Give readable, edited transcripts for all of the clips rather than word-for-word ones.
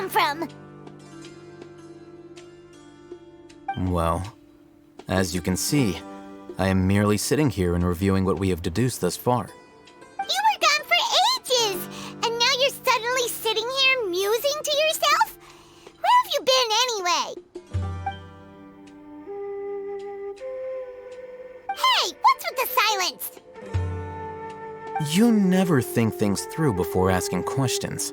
come from? Well, as you can see, I am merely sitting here and reviewing what we have deduced thus far. You were gone for ages, and now you're suddenly sitting here musing to yourself? Where have you been anyway? Hey, what's with the silence? You never think things through before asking questions.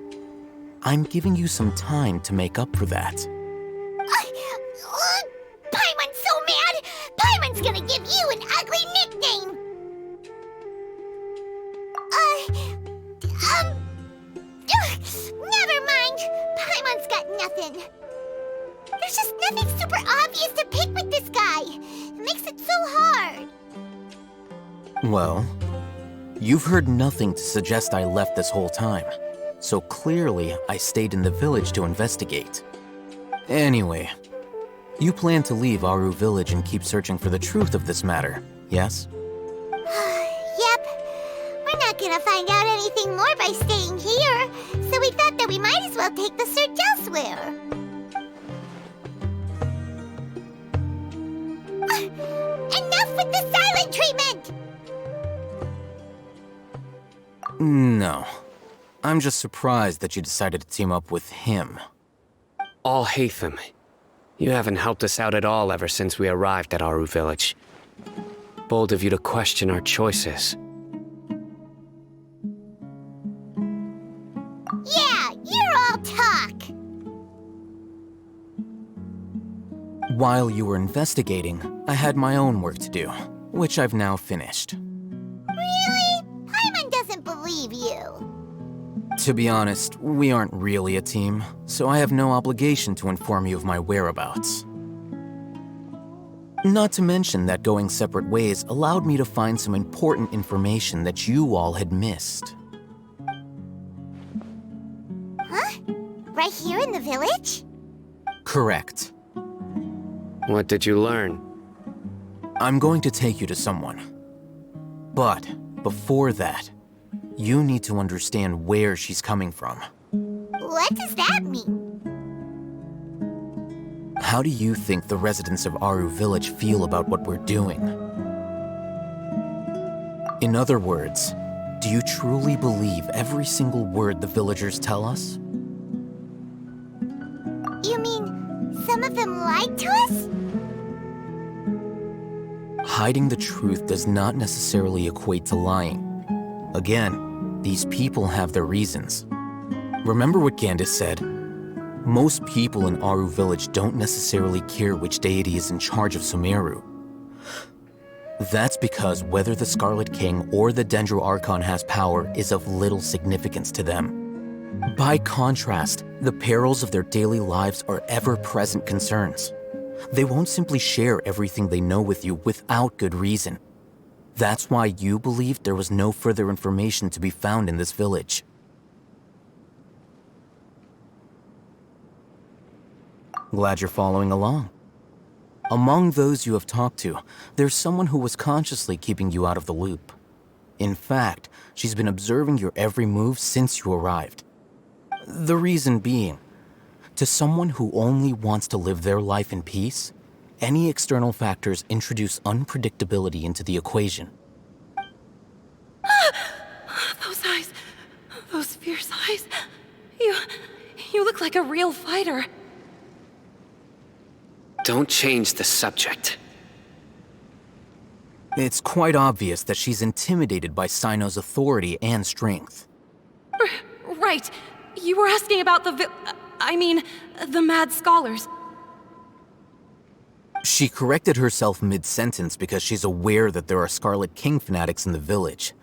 I'm giving you some time to make up for that. Paimon's so mad! Paimon's gonna give you an ugly nickname! Never mind. Paimon's got nothing. There's just nothing super obvious to pick with this guy. It makes it so hard. Well, you've heard nothing to suggest I left this whole time, so clearly I stayed in the village to investigate. Anyway, you plan to leave Aru village and keep searching for the truth of this matter, yes? Yep. We're not gonna find out anything more by staying here, so we thought that we might as well take the search elsewhere. Enough with the silent treatment! No. I'm just surprised that you decided to team up with him. Alhaitham, you haven't helped us out at all ever since we arrived at Aru village. Bold of you to question our choices. Yeah, you're all talk. While you were investigating, I had my own work to do, which I've now finished. Really? Paimon doesn't believe you. To be honest, we aren't really a team, so I have no obligation to inform you of my whereabouts. Not to mention that going separate ways allowed me to find some important information that you all had missed. Huh? Right here in the village? Correct. What did you learn? I'm going to take you to someone. But before that, you need to understand where she's coming from. What does that mean? How do you think the residents of Aru village feel about what we're doing? In other words, do you truly believe every single word the villagers tell us? You mean some of them lied to us? Hiding the truth does not necessarily equate to lying. Again, these people have their reasons. Remember what Gandis said? Most people in Aru village don't necessarily care which deity is in charge of Sumeru. That's because whether the Scarlet King or the Dendro Archon has power is of little significance to them. By contrast, the perils of their daily lives are ever-present concerns. They won't simply share everything they know with you without good reason. That's why you believed there was no further information to be found in this village. Glad you're following along. Among those you have talked to, there's someone who was consciously keeping you out of the loop. In fact, she's been observing your every move since you arrived. The reason being, to someone who only wants to live their life in peace, any external factors introduce unpredictability into the equation. Those eyes, those fierce eyes. You look like a real fighter. Don't change the subject. It's quite obvious that she's intimidated by Sino's authority and strength. Right. You were asking about the mad scholars. She corrected herself mid-sentence because she's aware that there are Scarlet King fanatics in the village.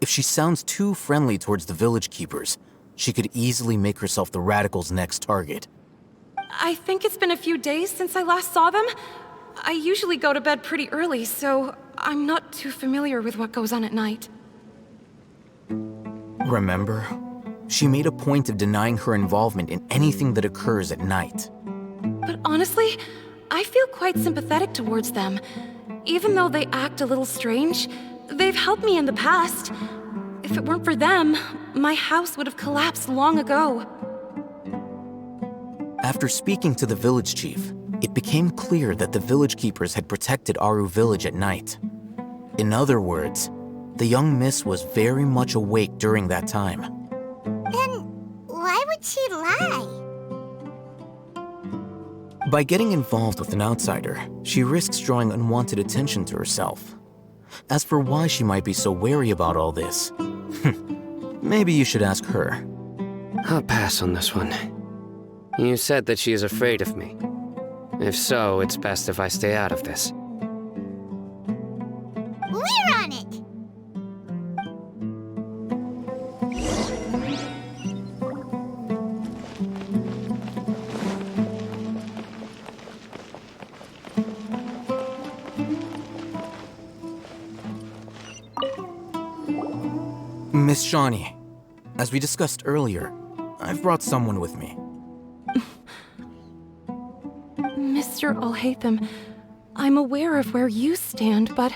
If she sounds too friendly towards the village keepers, she could easily make herself the radicals' next target. I think it's been a few days since I last saw them. I usually go to bed pretty early, so I'm not too familiar with what goes on at night. Remember? She made a point of denying her involvement in anything that occurs at night. But honestly, I feel quite sympathetic towards them. Even though they act a little strange, they've helped me in the past. If it weren't for them, my house would have collapsed long ago. After speaking to the village chief, it became clear that the village keepers had protected Aru village at night. In other words, the young miss was very much awake during that time. Then why would she lie? By getting involved with an outsider, she risks drawing unwanted attention to herself. As for why she might be so wary about all this, maybe you should ask her. I'll pass on this one. You said that she is afraid of me. If so, it's best if I stay out of this. We're on it! Miss Shawnee, as we discussed earlier, I've brought someone with me. Mr. Alhaitham, I'm aware of where you stand, but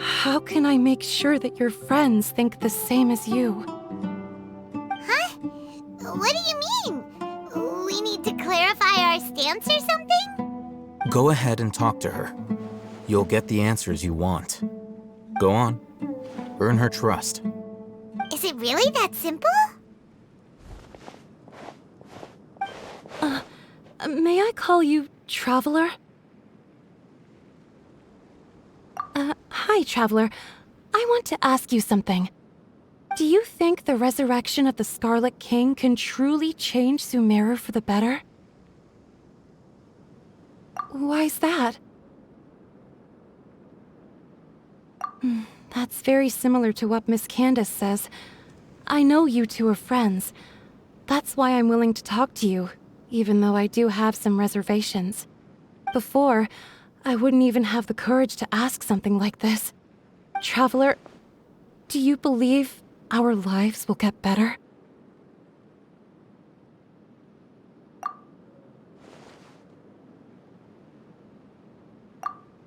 how can I make sure that your friends think the same as you? Huh? What do you mean? We need to clarify our stance or something? Go ahead and talk to her. You'll get the answers you want. Go on. Earn her trust. Is it really that simple? May I call you Traveler? Hi, Traveler. I want to ask you something. Do you think the resurrection of the Scarlet King can truly change Sumeru for the better? Why's that? That's very similar to what Miss Candace says. I know you two are friends. That's why I'm willing to talk to you, even though I do have some reservations. Before, I wouldn't even have the courage to ask something like this. Traveler, do you believe our lives will get better?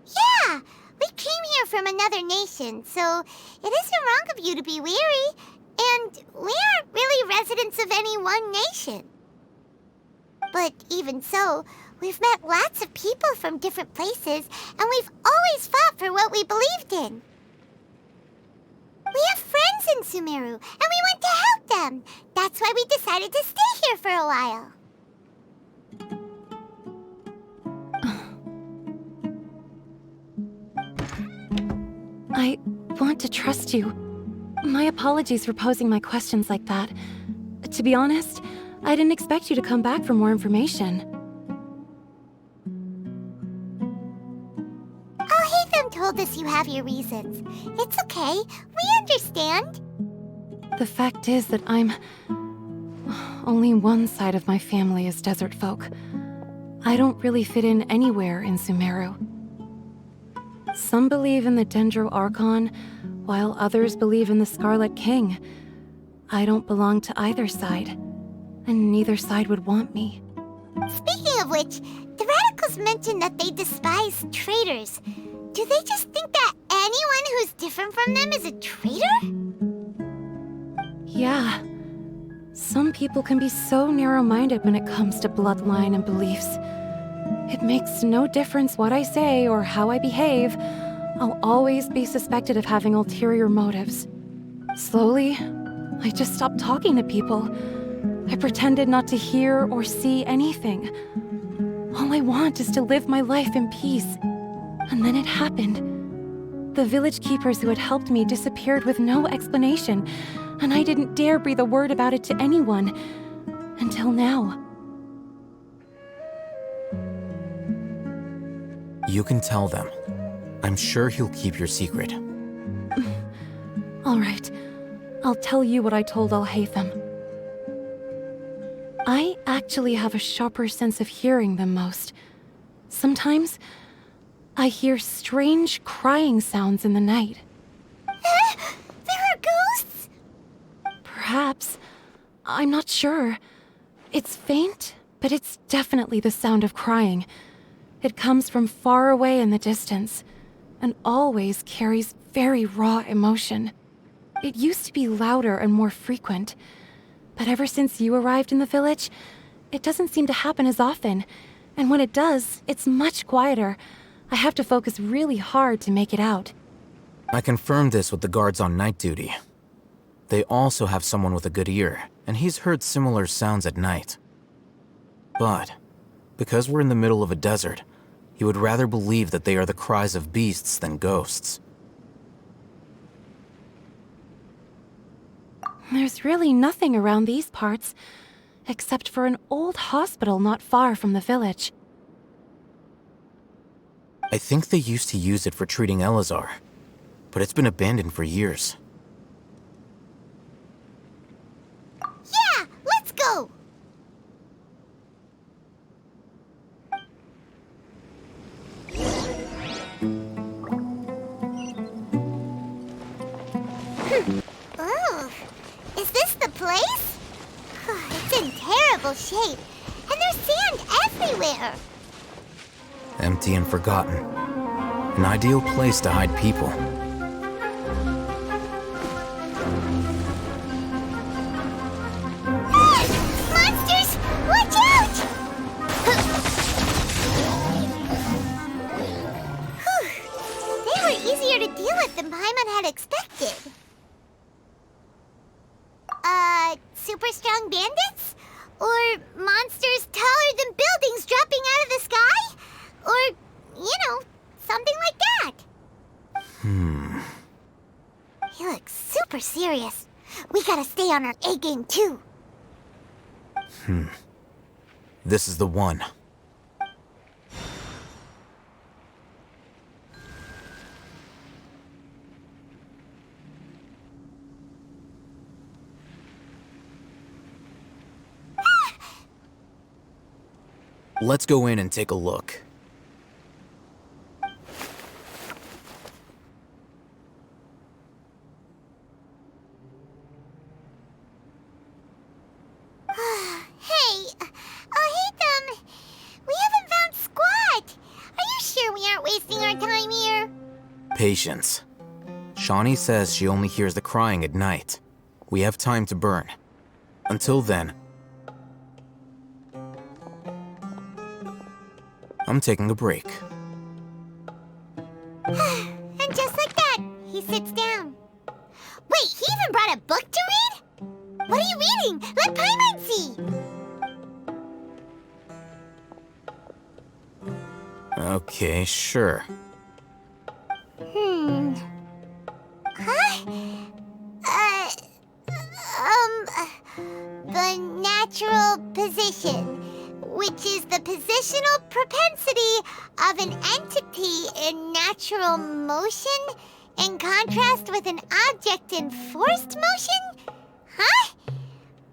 Yeah! We came here from another nation, so it isn't wrong of you to be weary. And we aren't really residents of any one nation. But even so, we've met lots of people from different places, and we've always fought for what we believed in. We have friends in Sumeru, and we want to help them. That's why we decided to stay here for a while. I want to trust you. My apologies for posing my questions like that. To be honest, I didn't expect you to come back for more information. Alhaitham told us you have your reasons. It's okay. We understand. The fact is that only one side of my family is desert folk. I don't really fit in anywhere in Sumeru. Some believe in the Dendro Archon, while others believe in the Scarlet King. I don't belong to either side, and neither side would want me. Speaking of which, the radicals mentioned that they despise traitors. Do they just think that anyone who's different from them is a traitor? Yeah. Some people can be so narrow-minded when it comes to bloodline and beliefs. It makes no difference what I say or how I behave. I'll always be suspected of having ulterior motives. Slowly, I just stopped talking to people. I pretended not to hear or see anything. All I want is to live my life in peace. And then it happened. The village keepers who had helped me disappeared with no explanation, and I didn't dare breathe a word about it to anyone. Until now. You can tell them. I'm sure he'll keep your secret. All right. I'll tell you what I told Alhaitham. I actually have a sharper sense of hearing than most. Sometimes, I hear strange crying sounds in the night. There are ghosts? Perhaps. I'm not sure. It's faint, but it's definitely the sound of crying. It comes from far away in the distance, and always carries very raw emotion. It used to be louder and more frequent, but ever since you arrived in the village, it doesn't seem to happen as often. And when it does, it's much quieter. I have to focus really hard to make it out. I confirmed this with the guards on night duty. They also have someone with a good ear, and he's heard similar sounds at night. But, because we're in the middle of a desert, he would rather believe that they are the cries of beasts than ghosts. There's really nothing around these parts, except for an old hospital not far from the village. I think they used to use it for treating Elazar, but it's been abandoned for years. Yeah, let's go! Oh, is this the place? It's in terrible shape, and there's sand everywhere. Empty and forgotten. An ideal place to hide people. Monsters! Watch out! They were easier to deal with than Paimon had expected. Super strong bandits? Or monsters taller than buildings dropping out of the sky? Or, something like that. He looks super serious. We gotta stay on our A game too. This is the one. Let's go in and take a look. Hey, Hatham, we haven't found squat. Are you sure we aren't wasting our time here? Patience. Shawnee says she only hears the crying at night. We have time to burn. Until then, I'm taking a break. And just like that, he sits down. Wait, he even brought a book to read? What are you reading? Let Paimon see! Okay, sure. Huh? The natural position, which is the positional propensity of an entity in natural motion in contrast with an object in forced motion? Huh?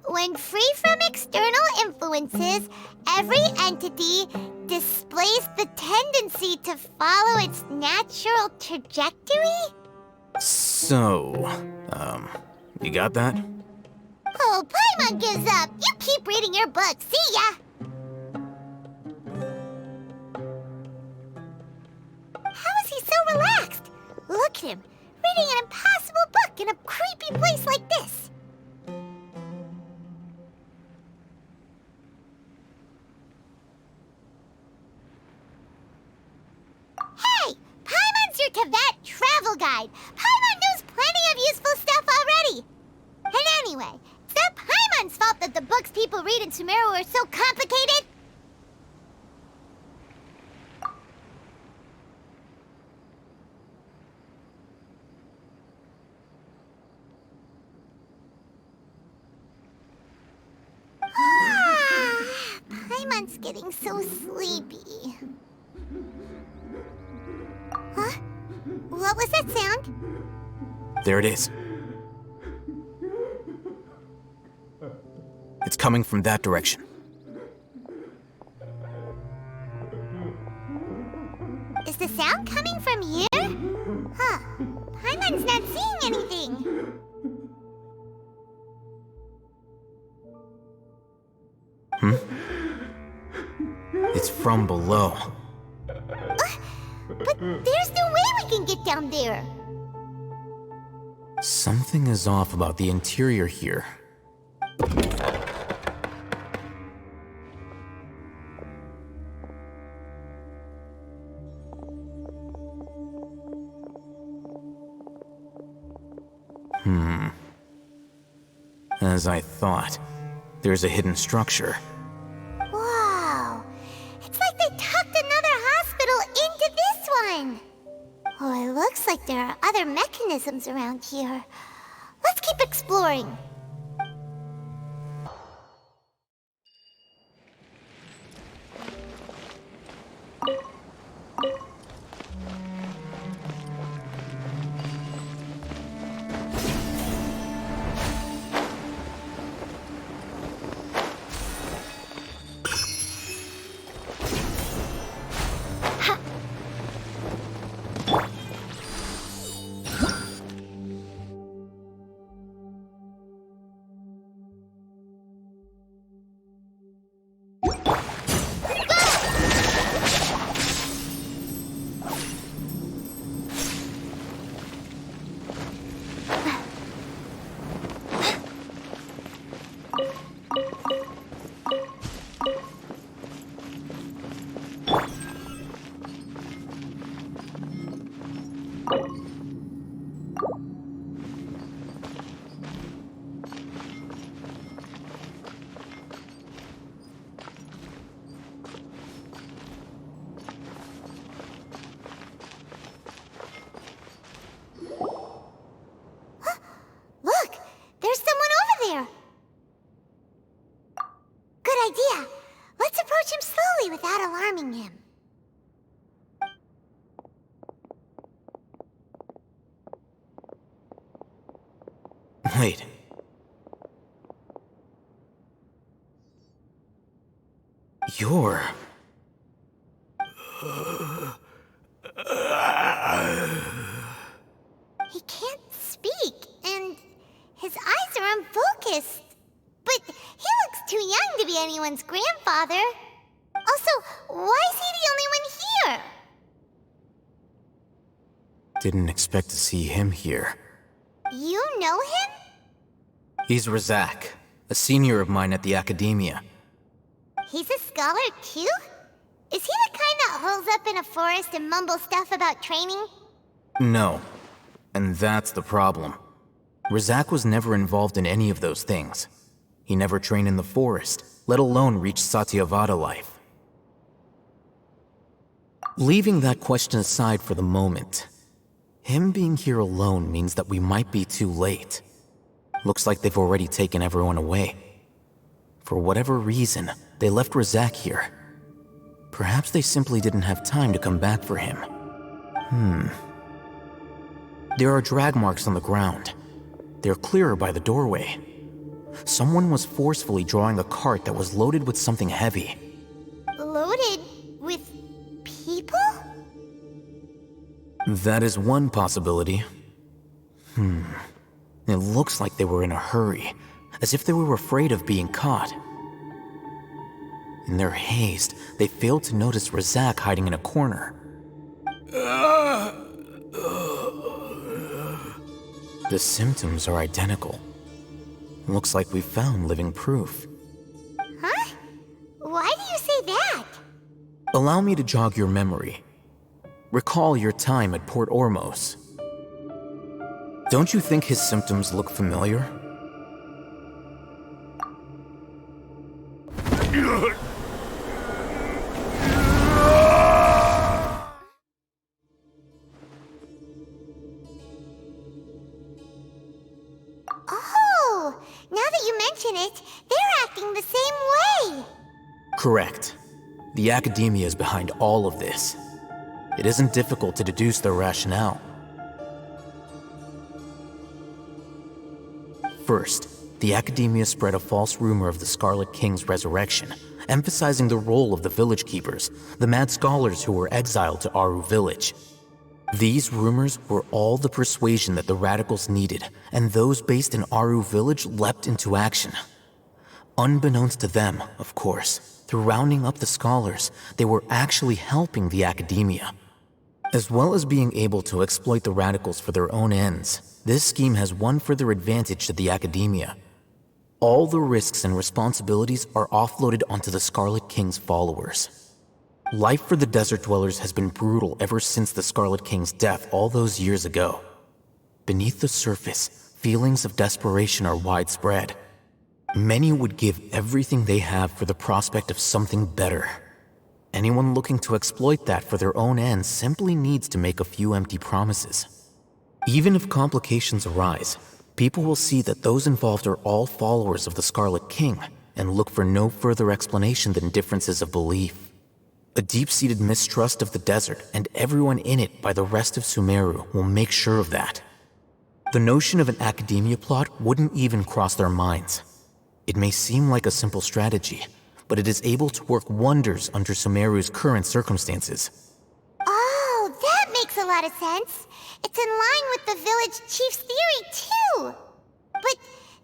When free from external influences, every entity displays the tendency to follow its natural trajectory? So, you got that? Oh, Paimon gives up. You keep reading your book. See ya! How is he so relaxed? Look at him, reading an impossible book in a creepy place like this. Hey! Paimon's your Teyvat travel guide. Paimon knows plenty of useful stuff already. And anyway, it's not Paimon's fault that the books people read in Sumeru are so complicated. Paimon's getting so sleepy. Huh? What was that sound? There it is. It's coming from that direction. Is the sound coming from here? Huh. Paimon's not seeing anything. It's from below. But there's no way we can get down there. Something is off about the interior here. As I thought, there's a hidden structure. Wow. It's like they tucked another hospital into this one. Oh, it looks like there are other mechanisms around here. Let's keep exploring. Look, there's someone over there. Good idea. Let's approach him slowly without alarming him. Wait. You're... He can't speak, and his eyes are unfocused. But he looks too young to be anyone's grandfather. Also, why is he the only one here? Didn't expect to see him here. You know him? He's Razak, a senior of mine at the Academia. He's a scholar too? Is he the kind that holes up in a forest and mumbles stuff about training? No. And that's the problem. Razak was never involved in any of those things. He never trained in the forest, let alone reach Satyavada life. Leaving that question aside for the moment, him being here alone means that we might be too late. Looks like they've already taken everyone away. For whatever reason, they left Razak here. Perhaps they simply didn't have time to come back for him. There are drag marks on the ground. They're clearer by the doorway. Someone was forcefully drawing a cart that was loaded with something heavy. Loaded with people? That is one possibility. It looks like they were in a hurry, as if they were afraid of being caught. In their haste, they failed to notice Razak hiding in a corner. The symptoms are identical. Looks like we found living proof. Huh? Why do you say that? Allow me to jog your memory. Recall your time at Port Ormos. Don't you think his symptoms look familiar? Oh, now that you mention it, they're acting the same way. Correct. The Academia is behind all of this. It isn't difficult to deduce their rationale. First, the Academia spread a false rumor of the Scarlet King's resurrection, emphasizing the role of the village keepers, the mad scholars who were exiled to Aru village. These rumors were all the persuasion that the radicals needed, and those based in Aru village leapt into action. Unbeknownst to them, of course, through rounding up the scholars, they were actually helping the Academia. As well as being able to exploit the radicals for their own ends, this scheme has one further advantage to the Academia. All the risks and responsibilities are offloaded onto the Scarlet King's followers. Life for the desert dwellers has been brutal ever since the Scarlet King's death all those years ago. Beneath the surface, feelings of desperation are widespread. Many would give everything they have for the prospect of something better. Anyone looking to exploit that for their own ends simply needs to make a few empty promises. Even if complications arise, people will see that those involved are all followers of the Scarlet King and look for no further explanation than differences of belief. A deep-seated mistrust of the desert and everyone in it by the rest of Sumeru will make sure of that. The notion of an academia plot wouldn't even cross their minds. It may seem like a simple strategy, but it is able to work wonders under Sumeru's current circumstances. Oh, that makes a lot of sense. It's in line with the village chief's theory, too. But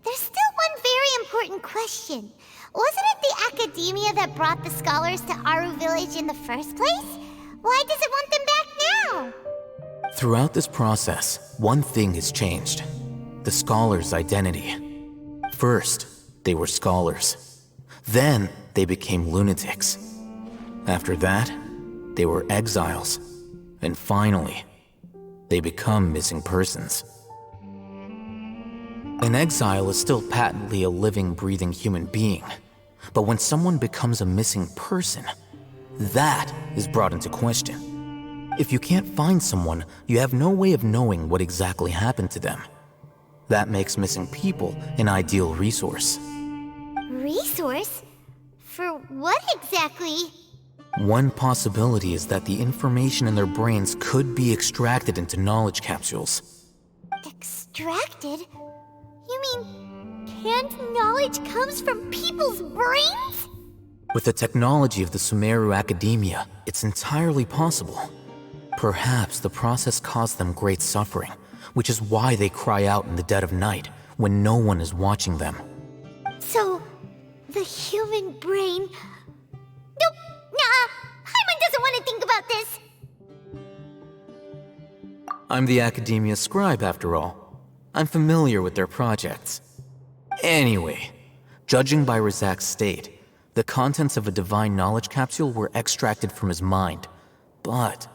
there's still one very important question. Wasn't it the academia that brought the scholars to Aru Village in the first place? Why does it want them back now? Throughout this process, one thing has changed: the scholars' identity. First, they were scholars. Then, they became lunatics. After that, they were exiles. And finally, they become missing persons. An exile is still patently a living, breathing human being. But when someone becomes a missing person, that is brought into question. If you can't find someone, you have no way of knowing what exactly happened to them. That makes missing people an ideal resource. Resource? For what exactly? One possibility is that the information in their brains could be extracted into knowledge capsules. Extracted? You mean canned knowledge comes from people's brains? With the technology of the Sumeru Academia, it's entirely possible. Perhaps the process caused them great suffering, which is why they cry out in the dead of night when no one is watching them. So, the human brain... Nope, nah, Paimon doesn't want to think about this. I'm the Academia scribe, after all. I'm familiar with their projects. Anyway, judging by Razak's state, the contents of a divine knowledge capsule were extracted from his mind, but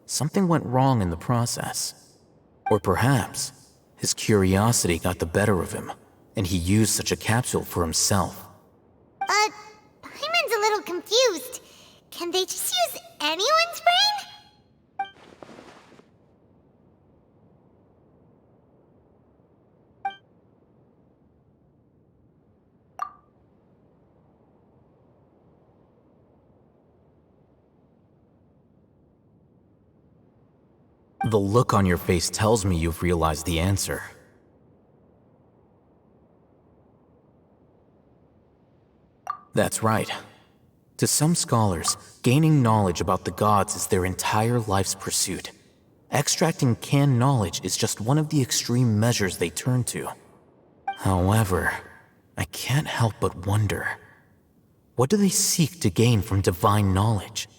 something went wrong in the process. Or perhaps his curiosity got the better of him, and he used such a capsule for himself. Paimon's a little confused. Can they just use anyone's brain? The look on your face tells me you've realized the answer. That's right. To some scholars, gaining knowledge about the gods is their entire life's pursuit. Extracting canned knowledge is just one of the extreme measures they turn to. However, I can't help but wonder, what do they seek to gain from divine knowledge?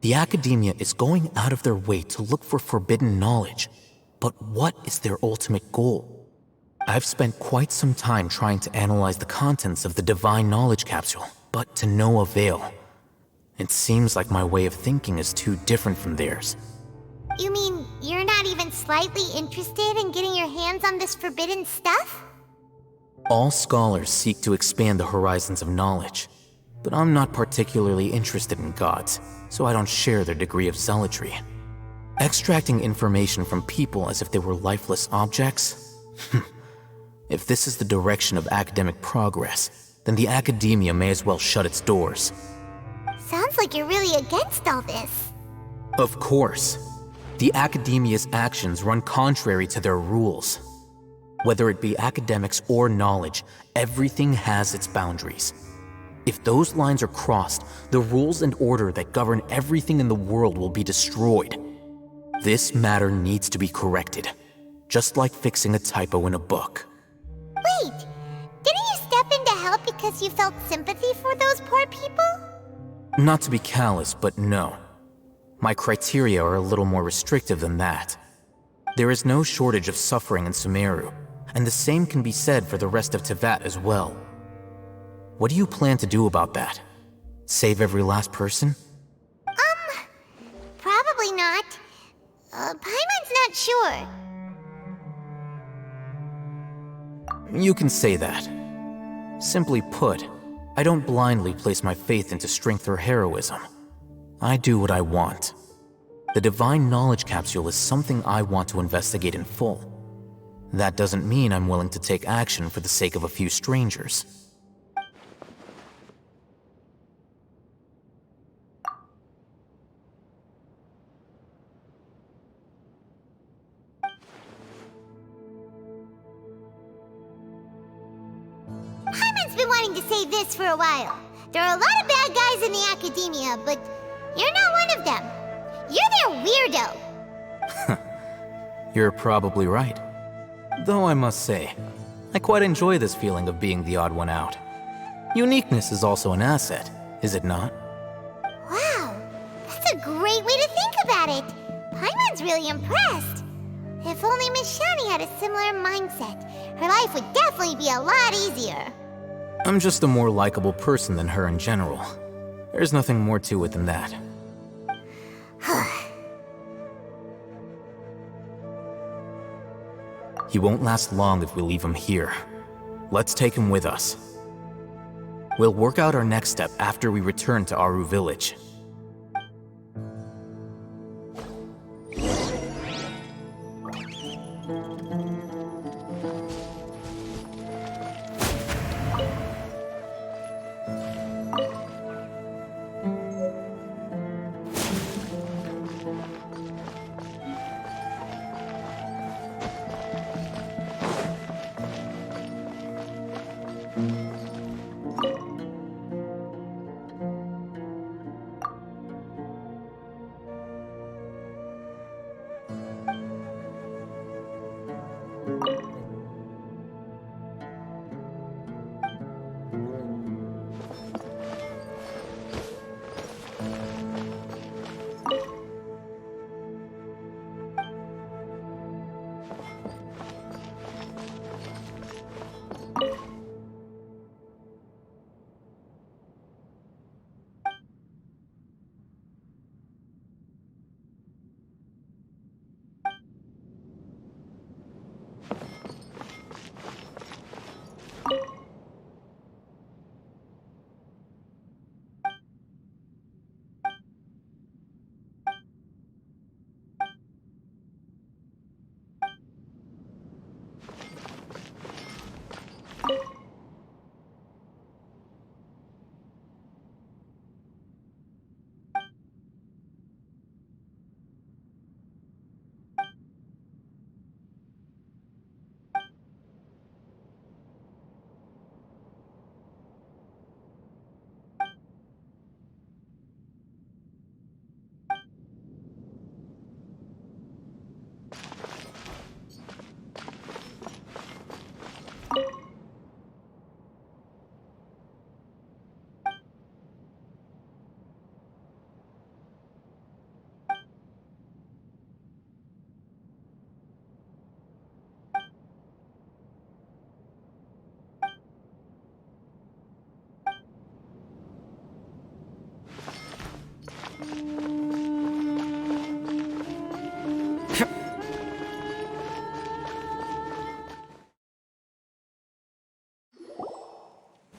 The Academia is going out of their way to look for forbidden knowledge, but what is their ultimate goal? I've spent quite some time trying to analyze the contents of the divine knowledge capsule, but to no avail. It seems like my way of thinking is too different from theirs. You mean you're not even slightly interested in getting your hands on this forbidden stuff? All scholars seek to expand the horizons of knowledge, but I'm not particularly interested in gods, so I don't share their degree of zealotry. Extracting information from people as if they were lifeless objects? If this is the direction of academic progress, then the Academia may as well shut its doors. Sounds like you're really against all this. Of course. The Academia's actions run contrary to their rules. Whether it be academics or knowledge, everything has its boundaries. If those lines are crossed, the rules and order that govern everything in the world will be destroyed. This matter needs to be corrected, just like fixing a typo in a book. Wait, didn't you step in to help because you felt sympathy for those poor people? Not to be callous, but no. My criteria are a little more restrictive than that. There is no shortage of suffering in Sumeru, and the same can be said for the rest of Teyvat as well. What do you plan to do about that? Save every last person? Probably not. Paimon's not sure. You can say that. Simply put, I don't blindly place my faith into strength or heroism. I do what I want. The Divine Knowledge Capsule is something I want to investigate in full. That doesn't mean I'm willing to take action for the sake of a few strangers. Hyman's been wanting to say this for a while. There are a lot of bad guys in the academia, but you're not one of them. You're their weirdo. You're probably right. Though I must say, I quite enjoy this feeling of being the odd one out. Uniqueness is also an asset, is it not? Wow, that's a great way to think about it. Paimon's really impressed. If only Miss Shani had a similar mindset, her life would definitely be a lot easier. I'm just a more likable person than her in general. There's nothing more to it than that. He won't last long if we leave him here. Let's take him with us. We'll work out our next step after we return to Aru Village.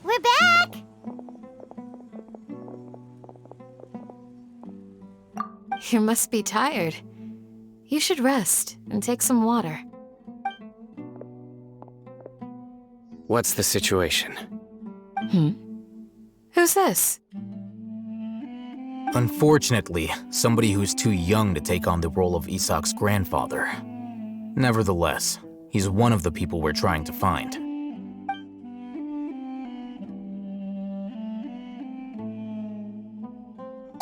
We're back! You must be tired. You should rest and take some water. What's the situation? Who's this? Unfortunately, somebody who's too young to take on the role of Isak's grandfather. Nevertheless, he's one of the people we're trying to find.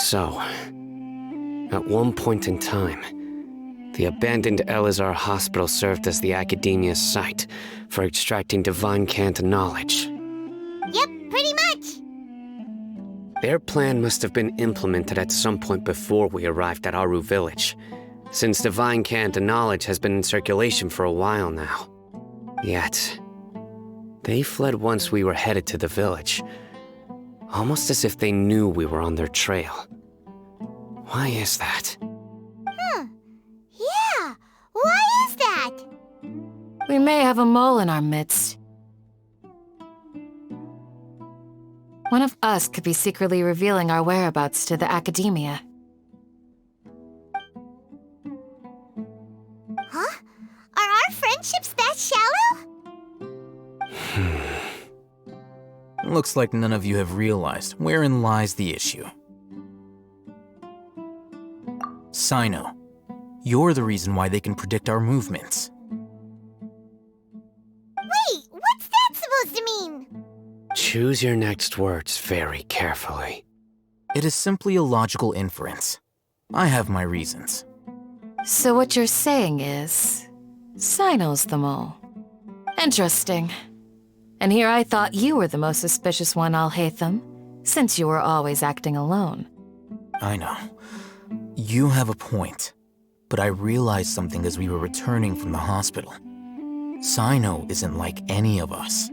So, at one point in time, the abandoned Elazar Hospital served as the Academia's site for extracting divine cant knowledge. Yep, pretty much. Their plan must have been implemented at some point before we arrived at Aru Village, since divine cant knowledge has been in circulation for a while now. Yet, they fled once we were headed to the village, almost as if they knew we were on their trail. Why is that? Yeah, why is that? We may have a mole in our midst. One of us could be secretly revealing our whereabouts to the academia. Huh? Are our friendships that shallow? Looks like none of you have realized wherein lies the issue. Sino, you're the reason why they can predict our movements. Wait, what's that supposed to mean? Choose your next words very carefully. It is simply a logical inference. I have my reasons. So what you're saying is, Sino's the mole. Interesting. And here I thought you were the most suspicious one, Alhaitham, since you were always acting alone. I know. You have a point. But I realized something as we were returning from the hospital. Sino isn't like any of us.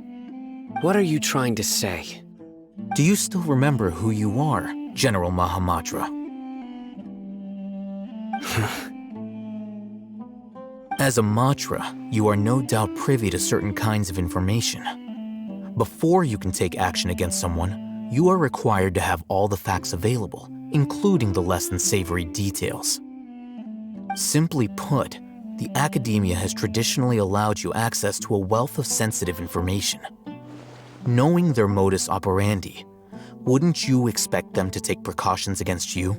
What are you trying to say? Do you still remember who you are, General Mahamatra? As a Matra, you are no doubt privy to certain kinds of information. Before you can take action against someone, you are required to have all the facts available, including the less than savory details. Simply put, the academia has traditionally allowed you access to a wealth of sensitive information. Knowing their modus operandi, wouldn't you expect them to take precautions against you?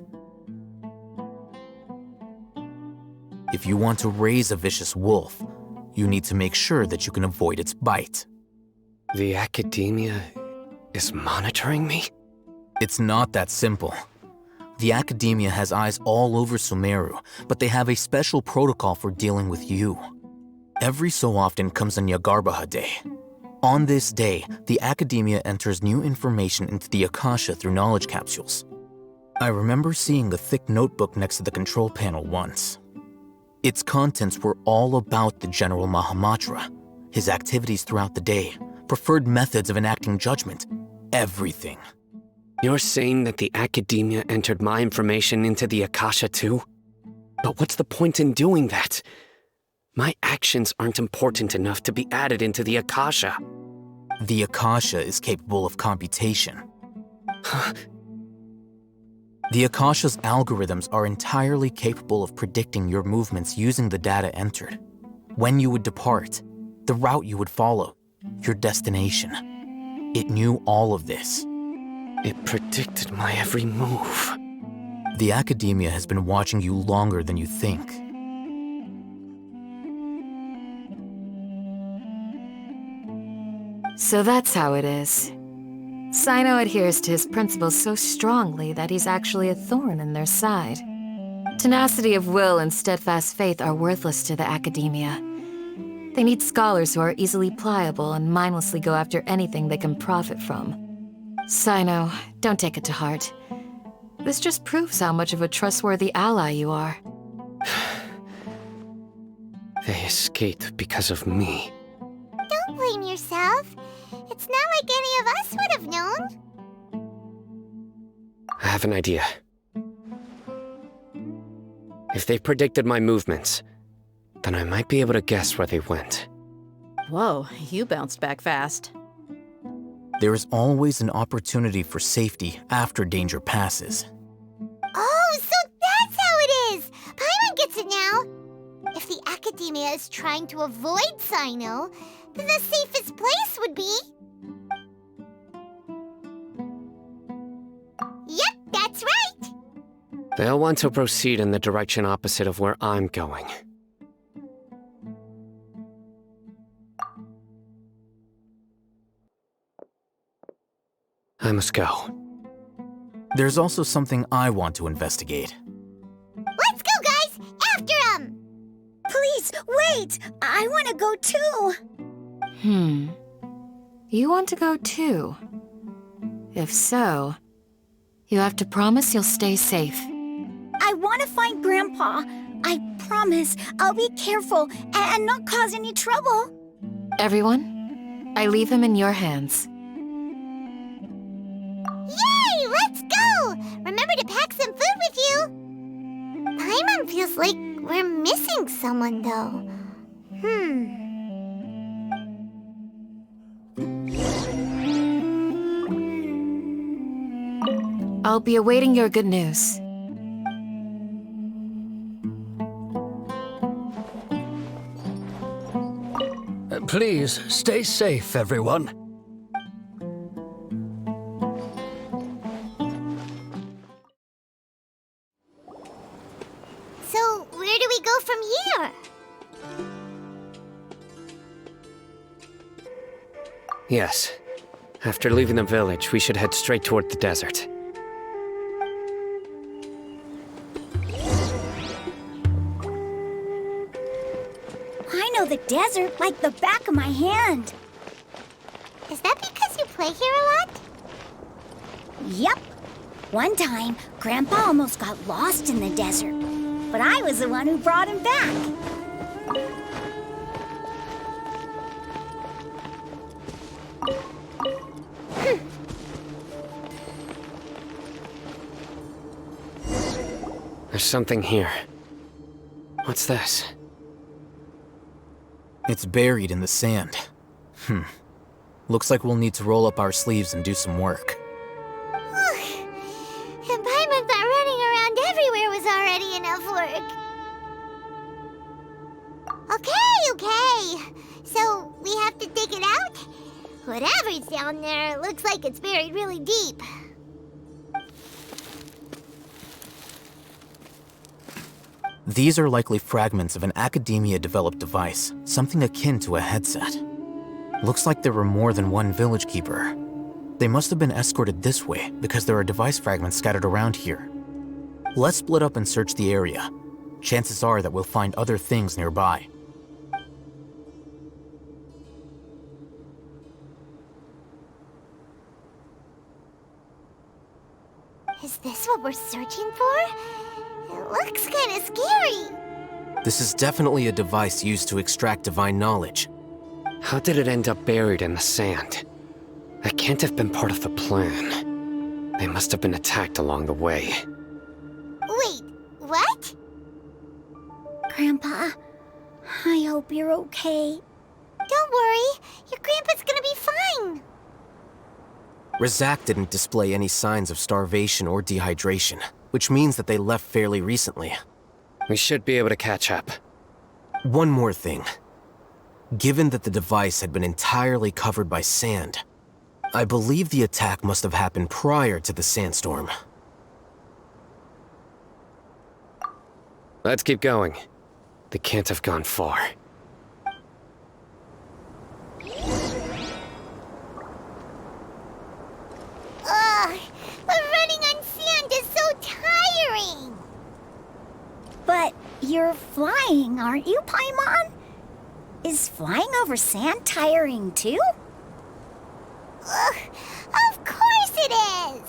If you want to raise a vicious wolf, you need to make sure that you can avoid its bite. The academia is monitoring me? It's not that simple. The academia has eyes all over Sumeru, but they have a special protocol for dealing with you. Every so often comes a Nyagarbaha Day. On this day, the academia enters new information into the Akasha through knowledge capsules. I remember seeing a thick notebook next to the control panel once. Its contents were all about the General Mahamatra, his activities throughout the day, preferred methods of enacting judgment, everything. You're saying that the academia entered my information into the Akasha too? But what's the point in doing that? My actions aren't important enough to be added into the Akasha. The Akasha is capable of computation. The Akasha's algorithms are entirely capable of predicting your movements using the data entered. When you would depart, the route you would follow, your destination. It knew all of this. It predicted my every move. The academia has been watching you longer than you think. So that's how it is. Sino adheres to his principles so strongly that he's actually a thorn in their side. Tenacity of will and steadfast faith are worthless to the academia. They need scholars who are easily pliable and mindlessly go after anything they can profit from. Sino, don't take it to heart. This just proves how much of a trustworthy ally you are. They escaped because of me. Don't blame yourself. It's not like any of us would have known. I have an idea. If they predicted my movements, then I might be able to guess where they went. Whoa, you bounced back fast. There is always an opportunity for safety after danger passes. Oh, so that's how it is! Paimon gets it now! If the academia is trying to avoid Sino, then the safest place would be... Yep, that's right! They'll want to proceed in the direction opposite of where I'm going. I must go. There's also something I want to investigate. Let's go, guys! After him! Please, wait! I want to go too! You want to go too? If so, you have to promise you'll stay safe. I want to find Grandpa. I promise I'll be careful and not cause any trouble. Everyone, I leave him in your hands. Yay! Let's go! Remember to pack some food with you! Paimon feels like we're missing someone, though. I'll be awaiting your good news. Please, stay safe, everyone. So, where do we go from here? Yes. After leaving the village, we should head straight toward the desert. I know the desert like the back of my hand. Is that because you play here a lot? Yep. One time, Grandpa almost got lost in the desert, but I was the one who brought him back. There's something here. What's this? It's buried in the sand. Looks like we'll need to roll up our sleeves and do some work. And Paimon thought running around everywhere was already enough work. Okay. So, we have to dig it out? Whatever's down there, it looks like it's buried really deep. These are likely fragments of an academia-developed device, something akin to a headset. Looks like there were more than one village keeper. They must have been escorted this way because there are device fragments scattered around here. Let's split up and search the area. Chances are that we'll find other things nearby. Is this what we're searching for? It looks kind of scary. This is definitely a device used to extract divine knowledge. How did it end up buried in the sand? That can't have been part of the plan. They must have been attacked along the way. Wait, what? Grandpa, I hope you're okay. Don't worry, your grandpa's gonna be fine. Razak didn't display any signs of starvation or dehydration, which means that they left fairly recently. We should be able to catch up. One more thing. Given that the device had been entirely covered by sand, I believe the attack must have happened prior to the sandstorm. Let's keep going. They can't have gone far. Ugh, but running on sand is so tiring. But you're flying, aren't you, Paimon? Is flying over sand tiring too? Ugh, of course it is.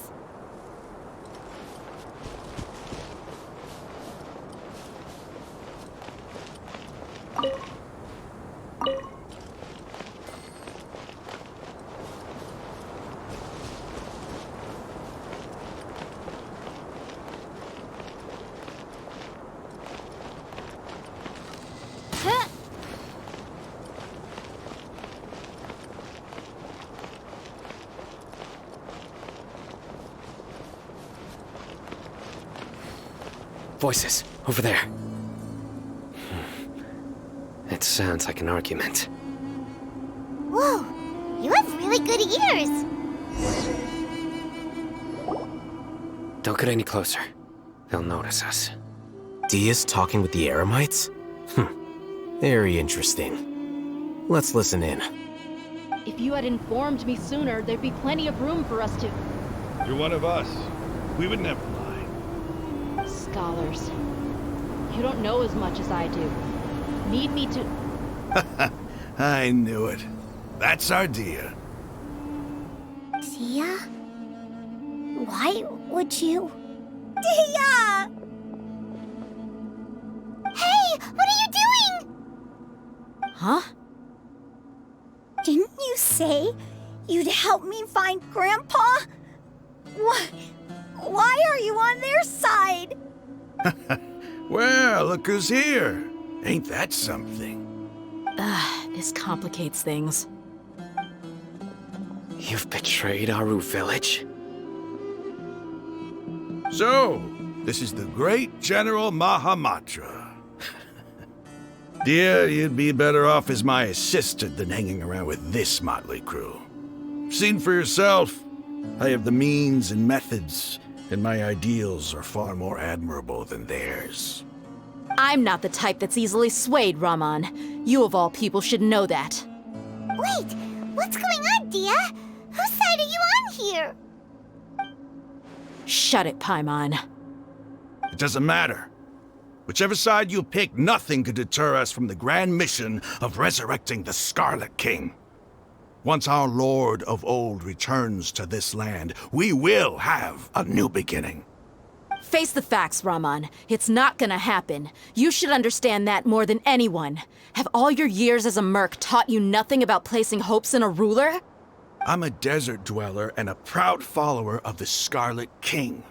Voices, over there. It sounds like an argument. Whoa, you have really good ears. Don't get any closer. They'll notice us. Dia's talking with the Eremites? Very interesting. Let's listen in. If you had informed me sooner, there'd be plenty of room for us to... You're one of us. We would never lie. Scholars. You don't know as much as I do. Need me to... I knew it. That's our Dia. Dia? Why would you? Dia! Hey, what are you doing? Huh? Didn't you say you'd help me find Grandpa? Why are you on their side? Well, look who's here. Ain't that something? This complicates things. You've betrayed Aru village? So, this is the great General Mahamatra. Dear, you'd be better off as my assistant than hanging around with this motley crew. Seen for yourself, I have the means and methods, and my ideals are far more admirable than theirs. I'm not the type that's easily swayed, Raman. You of all people should know that. Wait, what's going on, Dia? Whose side are you on here? Shut it, Paimon. It doesn't matter. Whichever side you pick, nothing could deter us from the grand mission of resurrecting the Scarlet King. Once our Lord of Old returns to this land, we will have a new beginning. Face the facts, Raman. It's not gonna happen. You should understand that more than anyone. Have all your years as a merc taught you nothing about placing hopes in a ruler? I'm a desert dweller and a proud follower of the Scarlet King.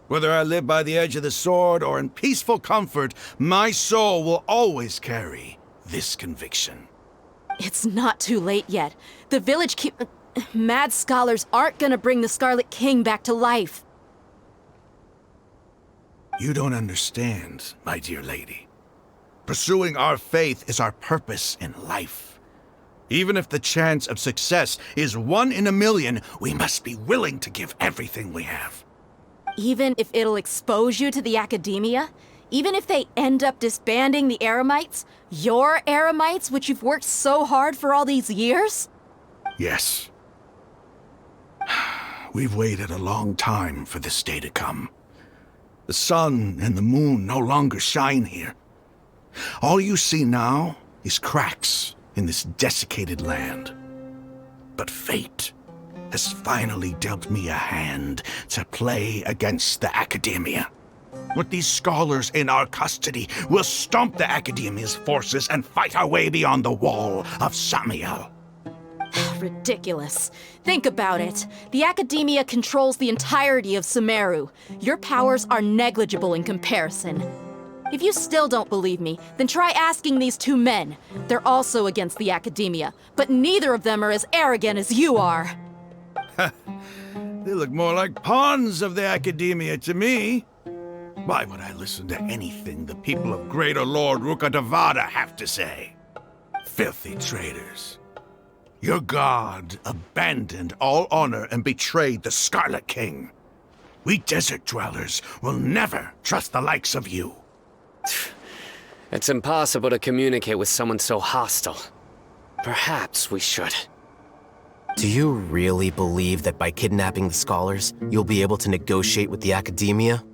Whether I live by the edge of the sword or in peaceful comfort, my soul will always carry this conviction. It's not too late yet. The village mad scholars aren't gonna bring the Scarlet King back to life. You don't understand, my dear lady. Pursuing our faith is our purpose in life. Even if the chance of success is 1 in a million, we must be willing to give everything we have. Even if it'll expose you to the academia? Even if they end up disbanding the Eremites? Your Eremites, which you've worked so hard for all these years? Yes. We've waited a long time for this day to come. The sun and the moon no longer shine here. All you see now is cracks in this desiccated land. But fate has finally dealt me a hand to play against the academia. With these scholars in our custody, we'll stomp the academia's forces and fight our way beyond the wall of Samiel. Ridiculous. Think about it. The academia controls the entirety of Sumeru. Your powers are negligible in comparison. If you still don't believe me, then try asking these 2 men. They're also against the academia, but neither of them are as arrogant as you are. They look more like pawns of the academia to me. Why would I listen to anything the people of Greater Lord Rukkhadevada have to say? Filthy traitors. Your god abandoned all honor and betrayed the Scarlet King. We desert dwellers will never trust the likes of you. It's impossible to communicate with someone so hostile. Perhaps we should. Do you really believe that by kidnapping the scholars, you'll be able to negotiate with the academia?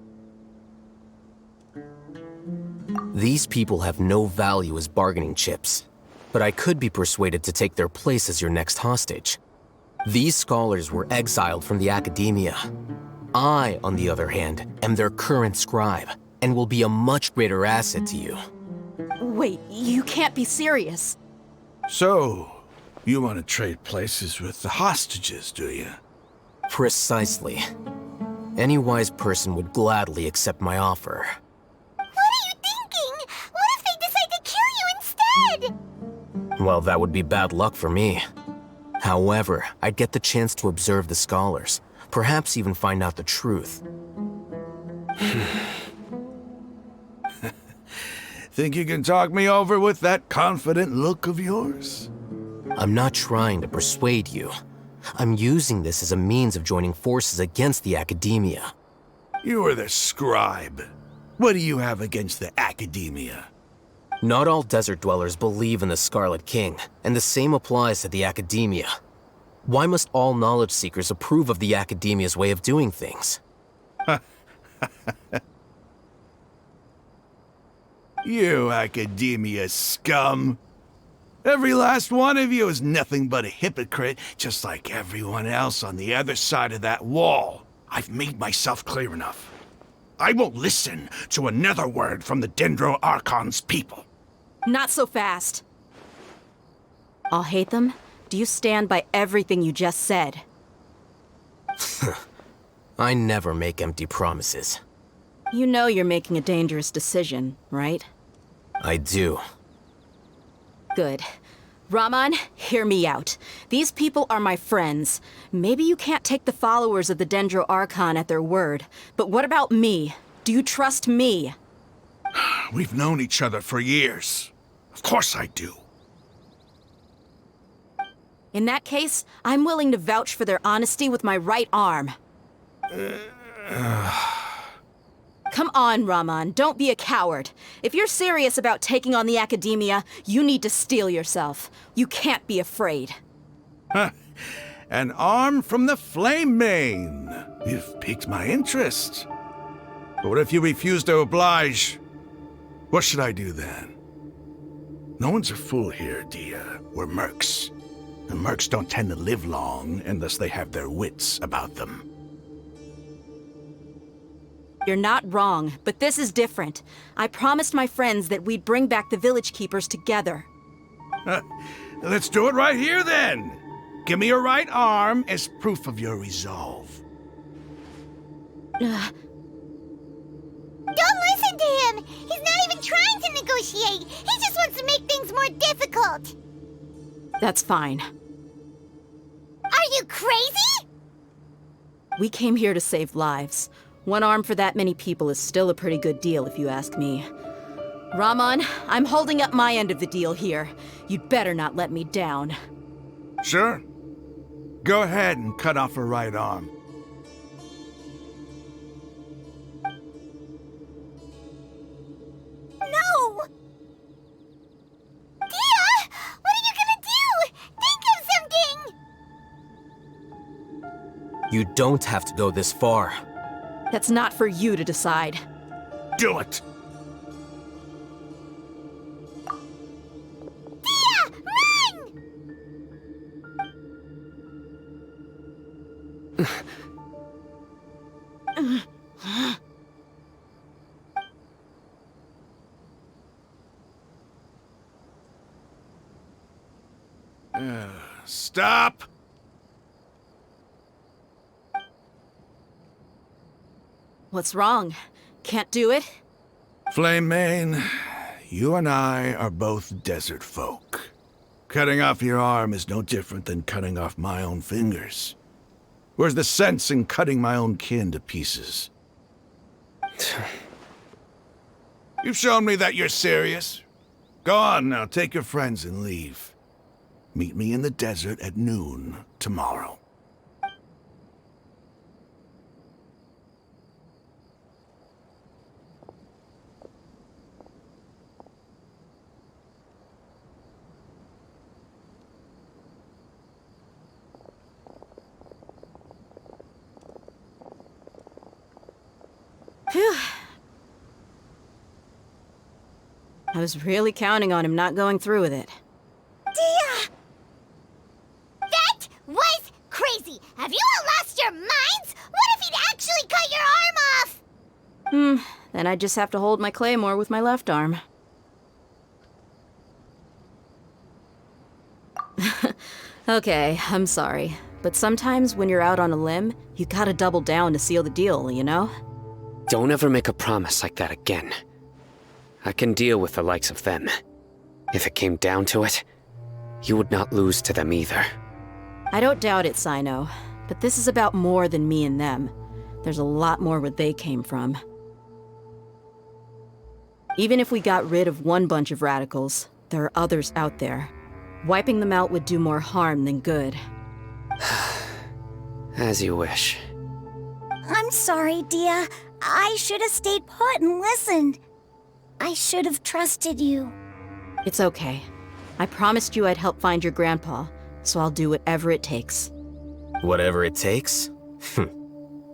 These people have no value as bargaining chips, but I could be persuaded to take their place as your next hostage. These scholars were exiled from the academia. I, on the other hand, am their current scribe, and will be a much greater asset to you. Wait, you can't be serious. So, you want to trade places with the hostages, do you? Precisely. Any wise person would gladly accept my offer. What are you thinking? What if they decide to kill you instead? Well, that would be bad luck for me. However, I'd get the chance to observe the scholars, perhaps even find out the truth. Think you can talk me over with that confident look of yours? I'm not trying to persuade you. I'm using this as a means of joining forces against the academia. You are the scribe. What do you have against the academia? Not all desert dwellers believe in the Scarlet King, and the same applies to the academia. Why must all knowledge seekers approve of the academia's way of doing things? You academia scum. Every last one of you is nothing but a hypocrite, just like everyone else on the other side of that wall. I've made myself clear enough. I won't listen to another word from the Dendro Archon's people. Not so fast. I'll hate them. Do you stand by everything you just said? I never make empty promises. You know you're making a dangerous decision, right? I do. Good. Raman, hear me out. These people are my friends. Maybe you can't take the followers of the Dendro Archon at their word, but what about me? Do you trust me? We've known each other for years. Of course I do. In that case, I'm willing to vouch for their honesty with my right arm. Come on, Raman, don't be a coward. If you're serious about taking on the Academia, you need to steel yourself. You can't be afraid. An arm from the Flame Mane. You've piqued my interest. But what if you refuse to oblige? What should I do then? No one's a fool here, Dia. We're mercs. And mercs don't tend to live long unless they have their wits about them. You're not wrong, but this is different. I promised my friends that we'd bring back the village keepers together. Let's do it right here then. Give me your right arm as proof of your resolve. Don't listen to him! He's not even trying to negotiate! He just wants to make things more difficult! That's fine. Are you crazy? We came here to save lives. One arm for that many people is still a pretty good deal, if you ask me. Raman, I'm holding up my end of the deal here. You'd better not let me down. Sure. Go ahead and cut off her right arm. No! Dia! What are you gonna do? Think of something! You don't have to go this far. That's not for you to decide. Do it! Dia! Run! Stop! What's wrong? Can't do it? Flame Mane, you and I are both desert folk. Cutting off your arm is no different than cutting off my own fingers. Where's the sense in cutting my own kin to pieces? You've shown me that you're serious. Go on now, take your friends and leave. Meet me in the desert at noon tomorrow. Phew. I was really counting on him not going through with it. Dia! That was crazy! Have you all lost your minds? What if he'd actually cut your arm off? Then I just have to hold my claymore with my left arm. Okay, I'm sorry. But sometimes when you're out on a limb, you gotta double down to seal the deal, you know? Don't ever make a promise like that again. I can deal with the likes of them. If it came down to it, you would not lose to them either. I don't doubt it, Sino. But this is about more than me and them. There's a lot more where they came from. Even if we got rid of one bunch of radicals, there are others out there. Wiping them out would do more harm than good. As you wish. I'm sorry, Dia. I should have stayed put and listened. I should have trusted you. It's okay. I promised you I'd help find your grandpa, so I'll do whatever it takes. Whatever it takes?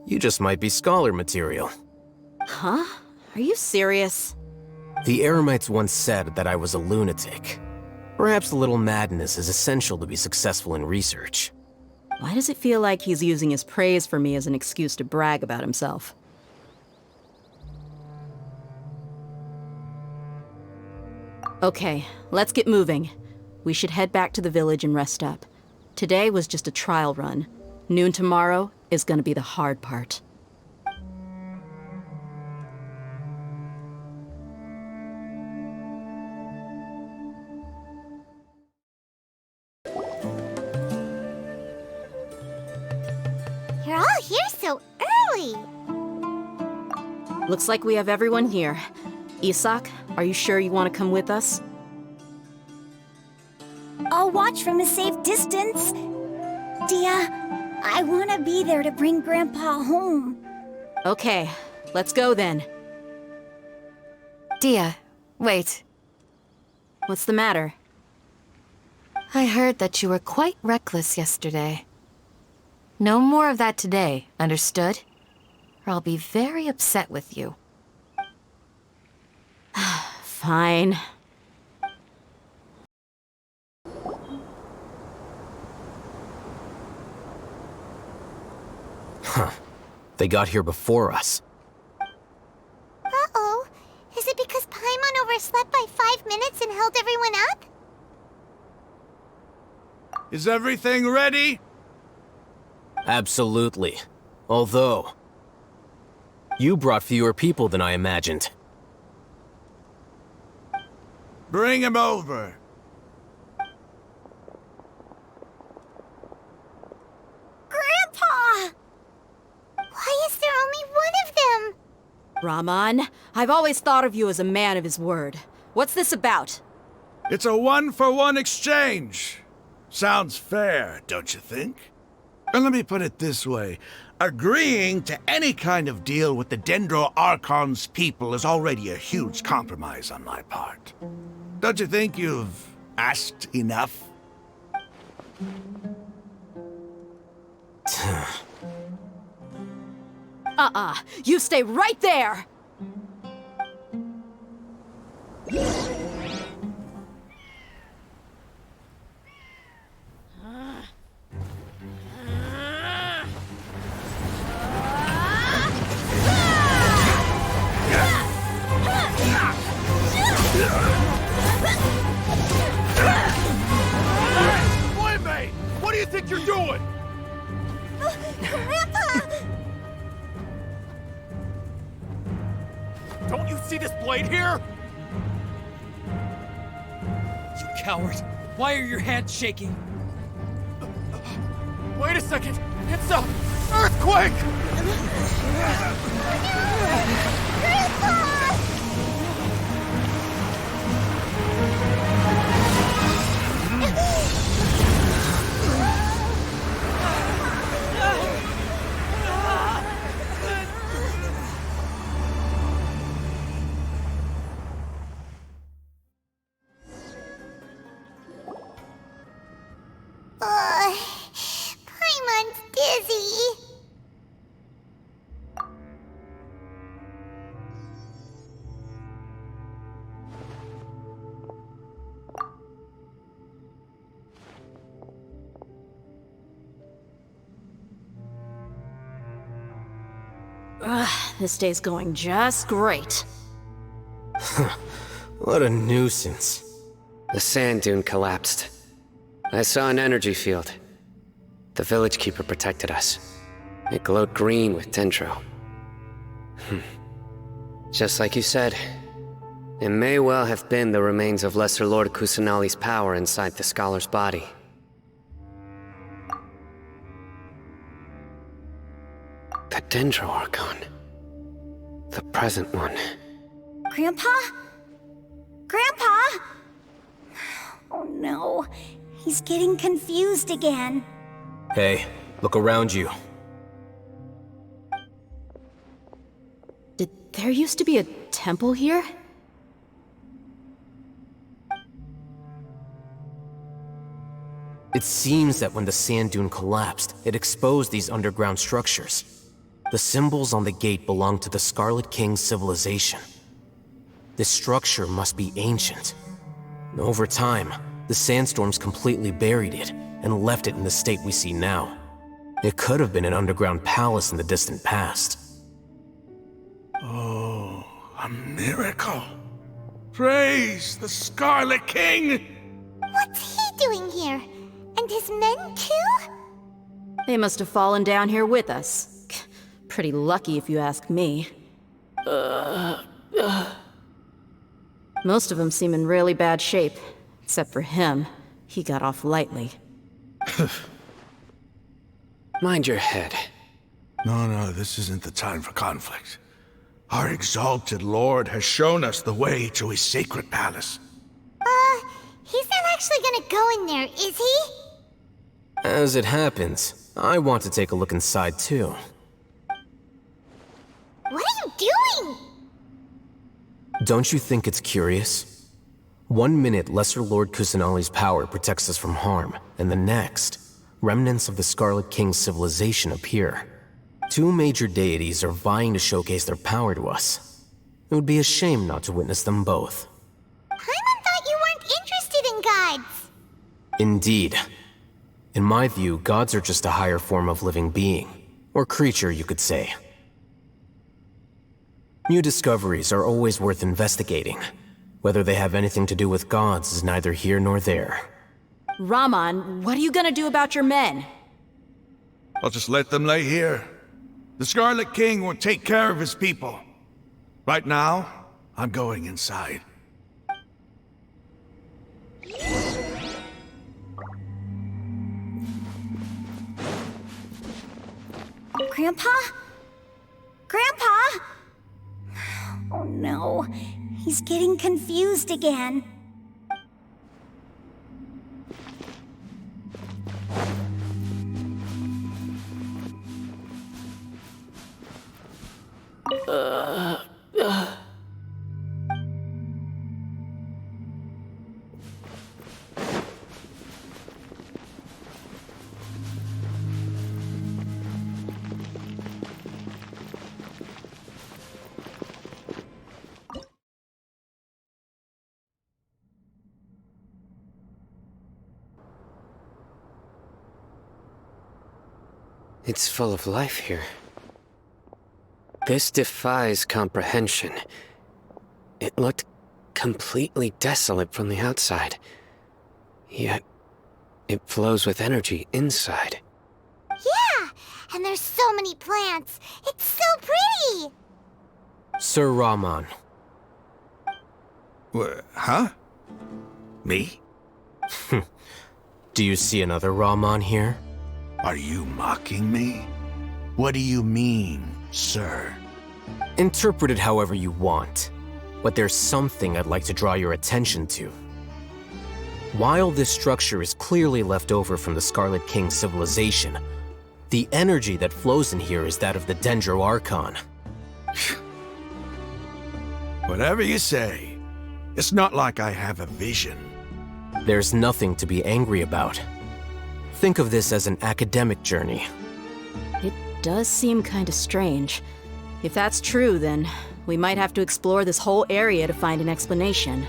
You just might be scholar material. Huh? Are you serious? The Eremites once said that I was a lunatic. Perhaps a little madness is essential to be successful in research. Why does it feel like he's using his praise for me as an excuse to brag about himself? Okay, let's get moving. We should head back to the village and rest up. Today was just a trial run. Noon tomorrow is gonna be the hard part. You're all here so early. Looks like we have everyone here. Isak, are you sure you want to come with us? I'll watch from a safe distance. Dia, I want to be there to bring Grandpa home. Okay, let's go then. Dia, wait. What's the matter? I heard that you were quite reckless yesterday. No more of that today, understood? Or I'll be very upset with you. Fine. Huh. They got here before us. Uh-oh. Is it because Paimon overslept by 5 minutes and held everyone up? Is everything ready? Absolutely. Although, you brought fewer people than I imagined. Bring him over. Grandpa! Why is there only one of them? Rahman, I've always thought of you as a man of his word. What's this about? It's a one-for-one exchange. Sounds fair, don't you think? And let me put it this way. Agreeing to any kind of deal with the Dendro Archon's people is already a huge compromise on my part. Don't you think you've asked enough? You stay right there! Playmate! What do you think you're doing? Grandpa! Don't you see this blade here? You coward! Why are your hands shaking? Wait a second! It's a earthquake! Paimon's dizzy. This day's going just great. What a nuisance. The sand dune collapsed. I saw an energy field. The village keeper protected us. It glowed green with dendro. Just like you said, it may well have been the remains of Lesser Lord Kusanali's power inside the scholar's body. The dendro archon. The present one. Grandpa? Grandpa? Oh no, he's getting confused again. Hey, look around you. Did there used to be a temple here? It seems that when the sand dune collapsed, it exposed these underground structures. The symbols on the gate belong to the Scarlet King's civilization. This structure must be ancient. Over time, the sandstorms completely buried it and left it in the state we see now. It could have been an underground palace in the distant past. Oh, a miracle. Praise the Scarlet King! What's he doing here? And his men too? They must have fallen down here with us. Pretty lucky if you ask me. Most of them seem in really bad shape. Except for him. He got off lightly. Mind your head. No, this isn't the time for conflict. Our exalted lord has shown us the way to his sacred palace. He's not actually gonna go in there, is he? As it happens, I want to take a look inside too. What are you doing? Don't you think it's curious? 1 minute, Lesser Lord Kusanali's power protects us from harm, and the next, remnants of the Scarlet King's civilization appear. 2 major deities are vying to showcase their power to us. It would be a shame not to witness them both. Paimon thought you weren't interested in gods. Indeed. In my view, gods are just a higher form of living being, or creature, you could say. New discoveries are always worth investigating. Whether they have anything to do with gods is neither here nor there. Raman, what are you gonna do about your men? I'll just let them lay here. The Scarlet King will take care of his people. Right now, I'm going inside. Grandpa? Grandpa? Oh no, he's getting confused again. It's full of life here. This defies comprehension. It looked completely desolate from the outside. Yet, it flows with energy inside. Yeah, and there's so many plants. It's so pretty. Sir Raman. Huh? Me? Do you see another Raman here? Are you mocking me? What do you mean, sir? Interpret it however you want, but there's something I'd like to draw your attention to. While this structure is clearly left over from the Scarlet King's civilization, the energy that flows in here is that of the Dendro Archon. Whatever you say. It's not like I have a vision. There's nothing to be angry about. Think of this as an academic journey. It does seem kinda strange. If that's true, then we might have to explore this whole area to find an explanation.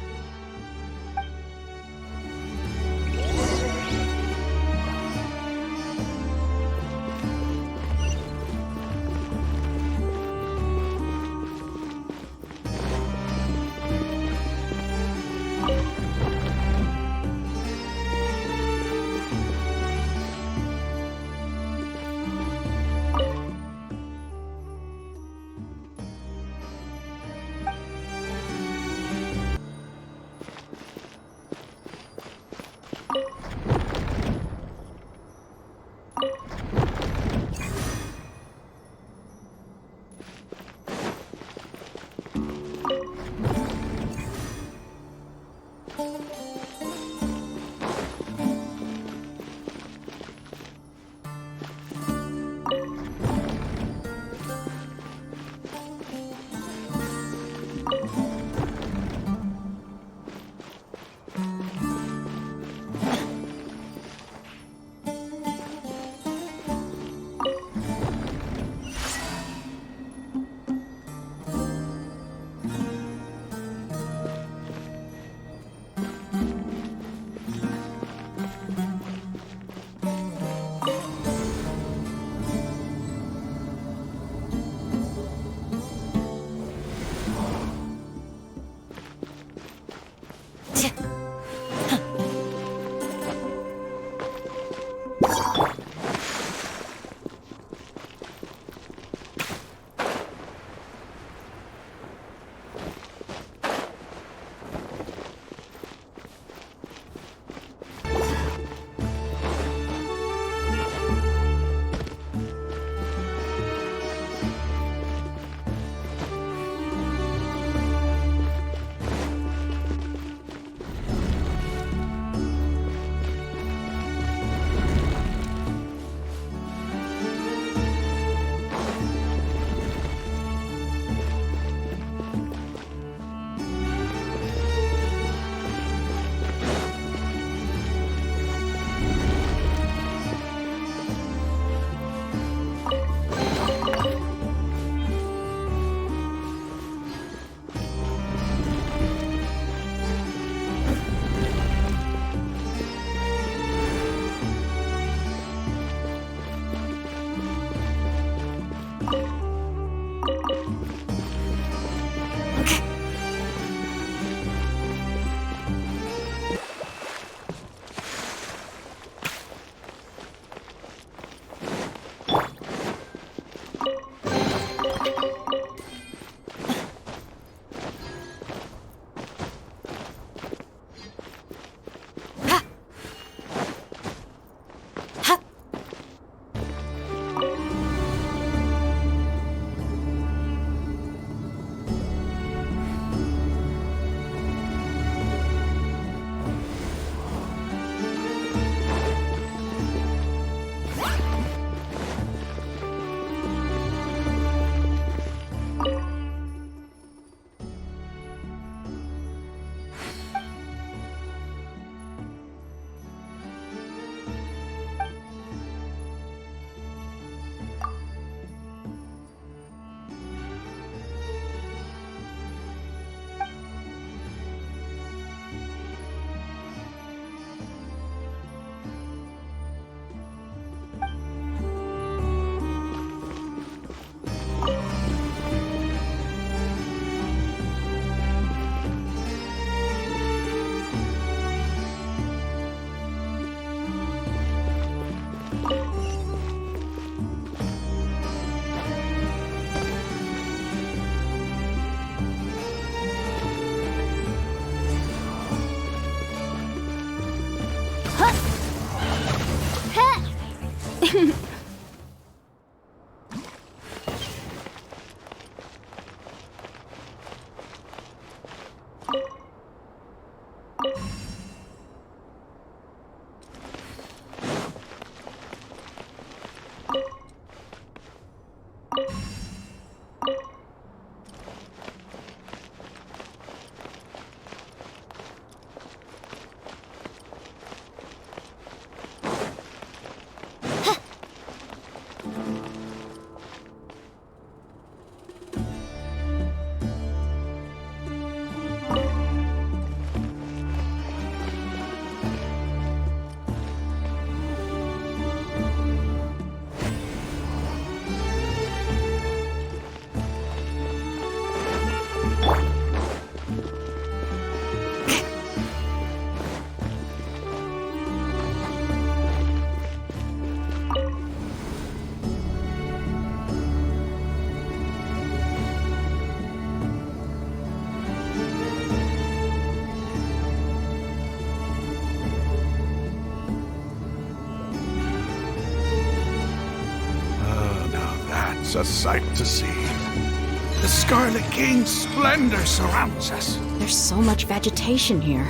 It's a sight to see. The Scarlet King's splendor surrounds us. There's so much vegetation here.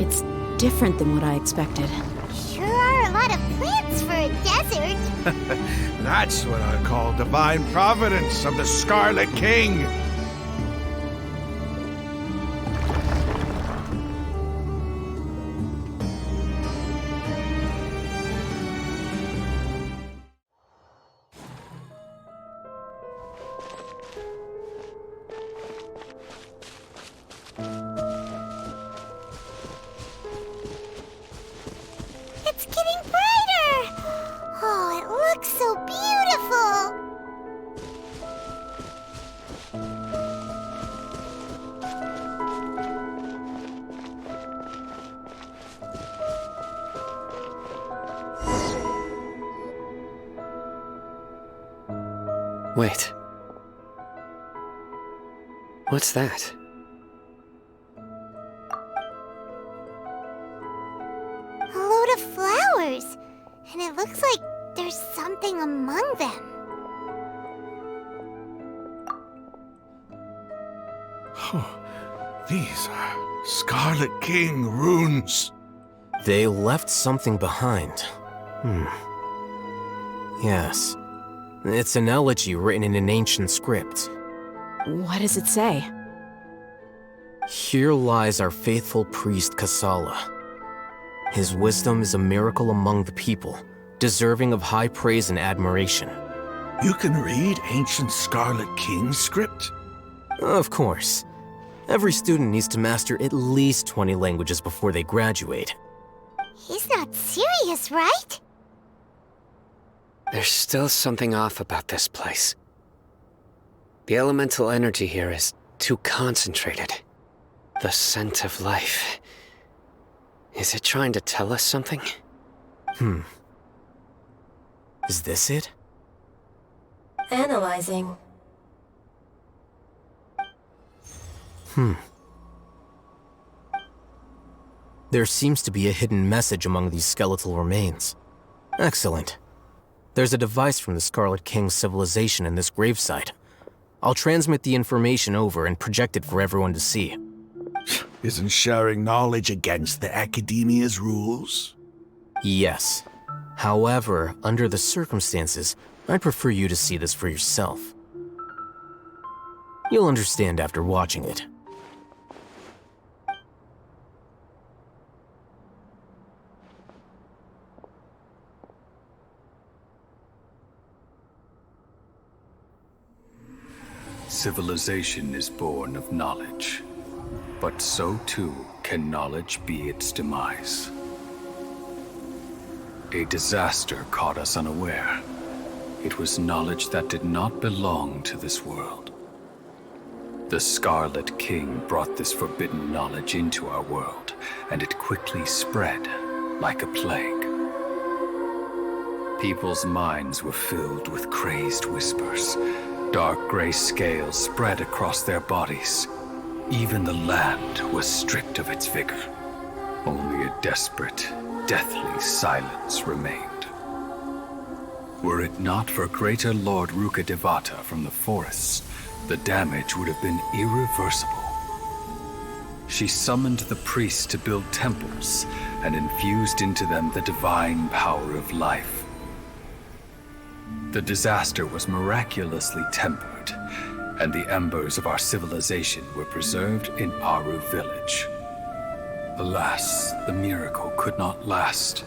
It's different than what I expected. Sure are a lot of plants for a desert. That's what I call divine providence of the Scarlet King. It's getting brighter! Oh, it looks so beautiful! Wait. What's that? A load of flowers, and it looks like there's something among them. Oh, these are Scarlet King runes. They left something behind. Yes. It's an elegy written in an ancient script. What does it say? Here lies our faithful priest Kasala. His wisdom is a miracle among the people, deserving of high praise and admiration. You can read ancient Scarlet King script? Of course. Every student needs to master at least 20 languages before they graduate. He's not serious, right? There's still something off about this place. The elemental energy here is too concentrated. The scent of life. Is it trying to tell us something? Is this it? Analyzing. There seems to be a hidden message among these skeletal remains. Excellent. There's a device from the Scarlet King's civilization in this gravesite. I'll transmit the information over and project it for everyone to see. Isn't sharing knowledge against the Academia's rules? Yes. However, under the circumstances, I'd prefer you to see this for yourself. You'll understand after watching it. Civilization is born of knowledge, but so too can knowledge be its demise. A disaster caught us unaware. It was knowledge that did not belong to this world. The Scarlet King brought this forbidden knowledge into our world, and it quickly spread like a plague. People's minds were filled with crazed whispers. Dark gray scales spread across their bodies. Even the land was stripped of its vigor. Only a desperate, deathly silence remained. Were it not for Greater Lord Rukkhadevata from the forests, the damage would have been irreversible. She summoned the priests to build temples and infused into them the divine power of life. The disaster was miraculously tempered, and the embers of our civilization were preserved in Aru village. Alas, the miracle could not last.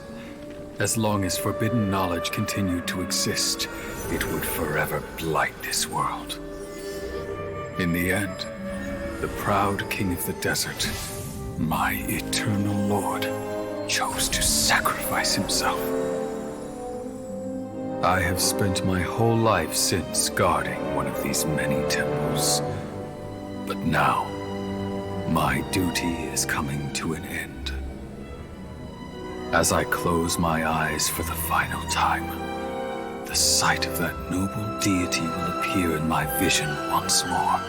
As long as forbidden knowledge continued to exist, it would forever blight this world. In the end, the proud king of the desert, my eternal lord, chose to sacrifice himself. I have spent my whole life since guarding one of these many temples. But now, my duty is coming to an end. As I close my eyes for the final time, the sight of that noble deity will appear in my vision once more.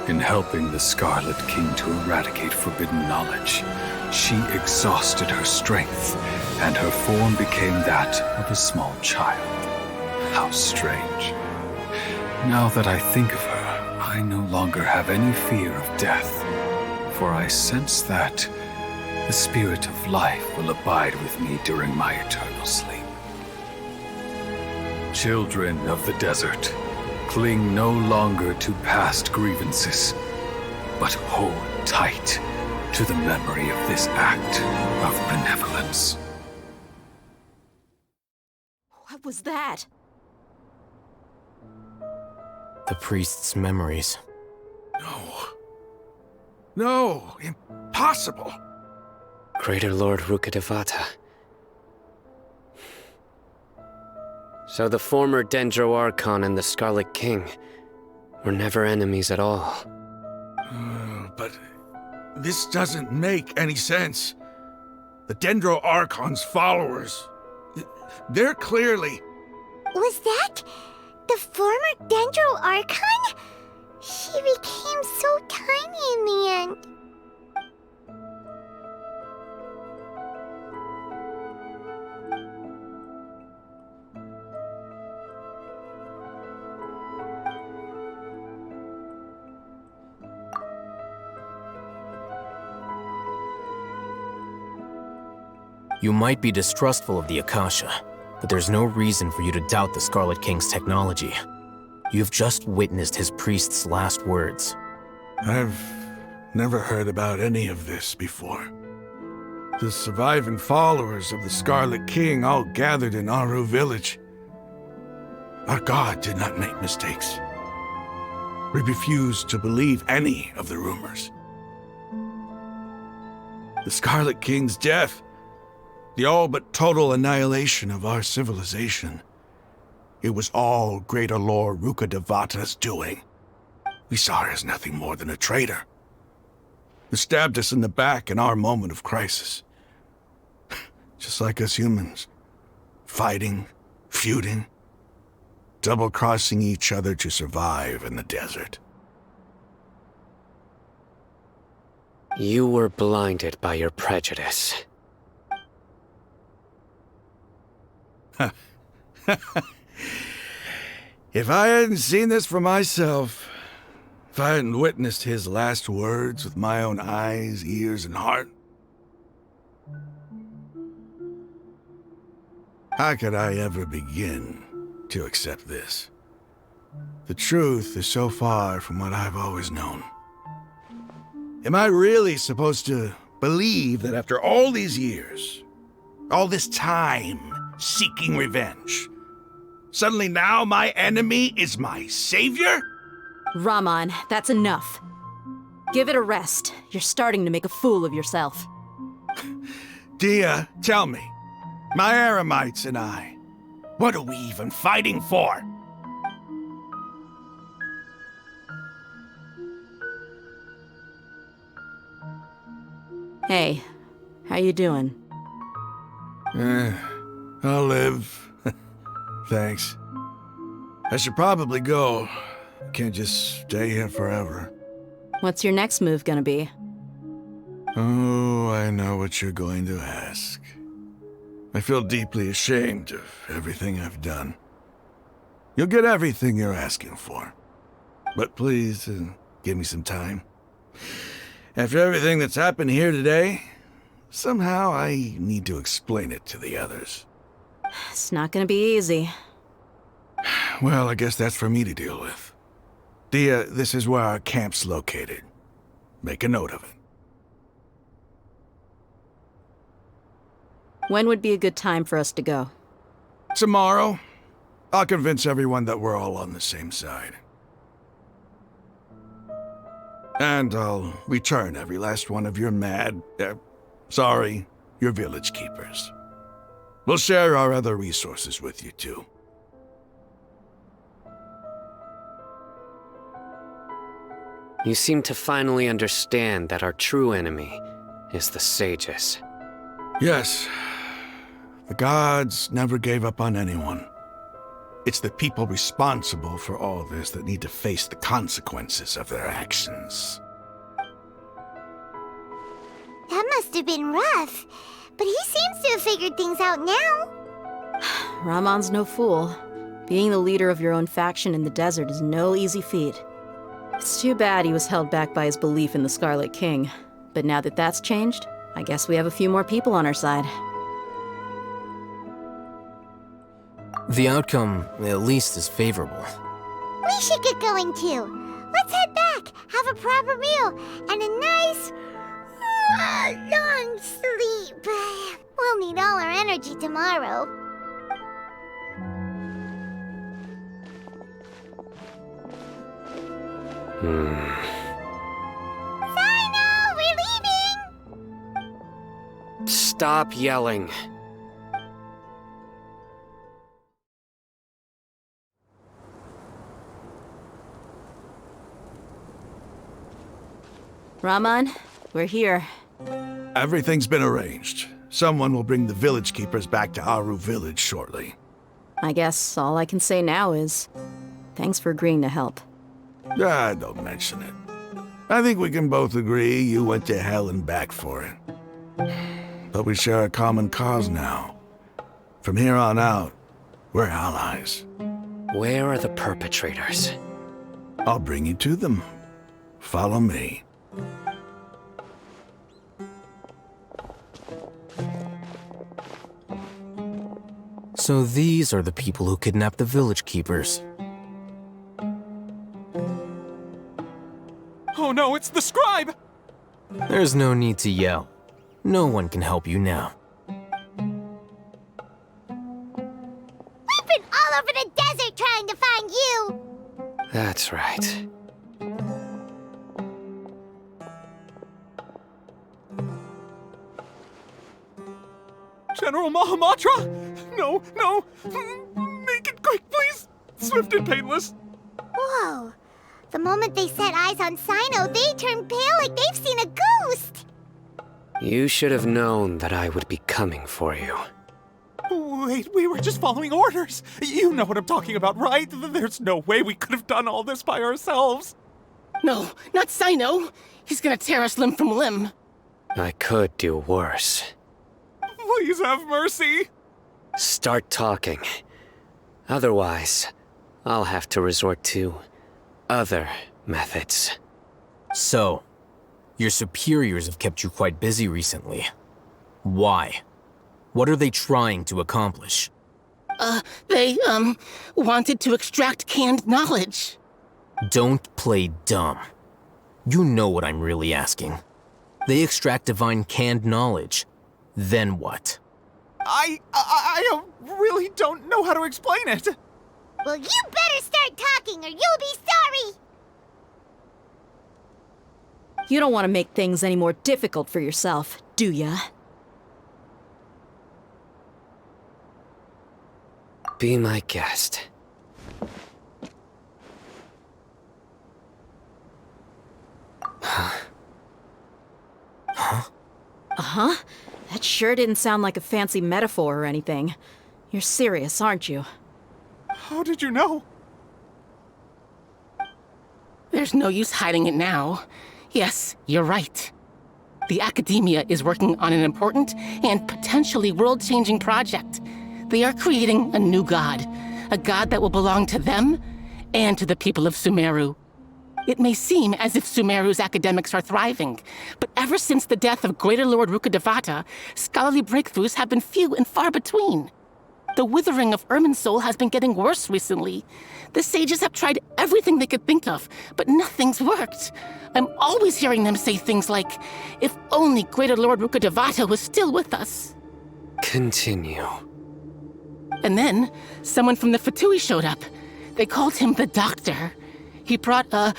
In helping the Scarlet King to eradicate forbidden knowledge, she exhausted her strength, and her form became that of a small child. How strange. Now that I think of her, I no longer have any fear of death, for I sense that the spirit of life will abide with me during my eternal sleep. Children of the desert, cling no longer to past grievances, but hold tight to the memory of this act of benevolence. What was that? The priest's memories. No, impossible. Greater Lord Rukkhadevata. So the former Dendro Archon and the Scarlet King were never enemies at all. But this doesn't make any sense. The Dendro Archon's followers, they're clearly... Was that the former Dendro Archon? She became so tiny in the end. You might be distrustful of the Akasha, but there's no reason for you to doubt the Scarlet King's technology. You've just witnessed his priest's last words. I've never heard about any of this before. The surviving followers of the Scarlet King all gathered in Aru village. Our god did not make mistakes. We refused to believe any of the rumors. The Scarlet King's death, the all but total annihilation of our civilization, it was all Greater Lord Rukkhadevata's doing. We saw her as nothing more than a traitor, who stabbed us in the back in our moment of crisis. Just like us humans, fighting, feuding, double-crossing each other to survive in the desert. You were blinded by your prejudice. If I hadn't seen this for myself, if I hadn't witnessed his last words with my own eyes, ears, and heart, how could I ever begin to accept this? The truth is so far from what I've always known. Am I really supposed to believe that after all these years, all this time seeking revenge, suddenly now my enemy is my savior? Raman, that's enough. Give it a rest. You're starting to make a fool of yourself. Dia, tell me, my Aramites and I, what are we even fighting for? Hey, how you doing? I'll live. Thanks. I should probably go. Can't just stay here forever. What's your next move gonna be? Oh, I know what you're going to ask. I feel deeply ashamed of everything I've done. You'll get everything you're asking for. But please, give me some time. After everything that's happened here today, somehow I need to explain it to the others. It's not gonna be easy. Well, I guess that's for me to deal with. Dia, this is where our camp's located. Make a note of it. When would be a good time for us to go? Tomorrow, I'll convince everyone that we're all on the same side. And I'll return every last one of your your village keepers. We'll share our other resources with you too. You seem to finally understand that our true enemy is the sages. Yes. The gods never gave up on anyone. It's the people responsible for all this that need to face the consequences of their actions. That must have been rough, but he seems to have figured things out now. Ramon's no fool. Being the leader of your own faction in the desert is no easy feat. It's too bad he was held back by his belief in the Scarlet King. But now that that's changed, I guess we have a few more people on our side. The outcome, at least, is favorable. We should get going too. Let's head back, have a proper meal, and a nice, long sleep. We'll need all our energy tomorrow. Sino, we're leaving! Stop yelling. Ramon, we're here. Everything's been arranged. Someone will bring the village keepers back to Aru village shortly. I guess all I can say now is, thanks for agreeing to help. Don't mention it. I think we can both agree you went to hell and back for it. But we share a common cause now. From here on out, we're allies. Where are the perpetrators? I'll bring you to them. Follow me. So these are the people who kidnapped the village keepers. Oh no, it's the scribe! There's no need to yell. No one can help you now. We've been all over the desert trying to find you! That's right. General Mahamatra? No, no! Make it quick, please! Swift and painless! Whoa. The moment they set eyes on Sino, they turned pale like they've seen a ghost! You should have known that I would be coming for you. Wait, we were just following orders! You know what I'm talking about, right? There's no way we could have done all this by ourselves! No, not Sino! He's gonna tear us limb from limb! I could do worse. Please have mercy! Start talking. Otherwise, I'll have to resort to other methods. So, your superiors have kept you quite busy recently. Why? What are they trying to accomplish? They wanted to extract canned knowledge. Don't play dumb. You know what I'm really asking. They extract divine canned knowledge. Then what? I really don't know how to explain it. Well, you better start talking or you'll be sorry! You don't want to make things any more difficult for yourself, do ya? Be my guest. Uh-huh? That sure didn't sound like a fancy metaphor or anything. You're serious, aren't you? How did you know? There's no use hiding it now. Yes, you're right. The Academia is working on an important and potentially world-changing project. They are creating a new god. A god that will belong to them and to the people of Sumeru. It may seem as if Sumeru's academics are thriving, but ever since the death of Greater Lord Rukkhadevata, scholarly breakthroughs have been few and far between. The withering of Irminsul has been getting worse recently. The sages have tried everything they could think of, but nothing's worked. I'm always hearing them say things like, if only Greater Lord Rukkhadevata was still with us. Continue. And then, someone from the Fatui showed up. They called him the Doctor. He brought a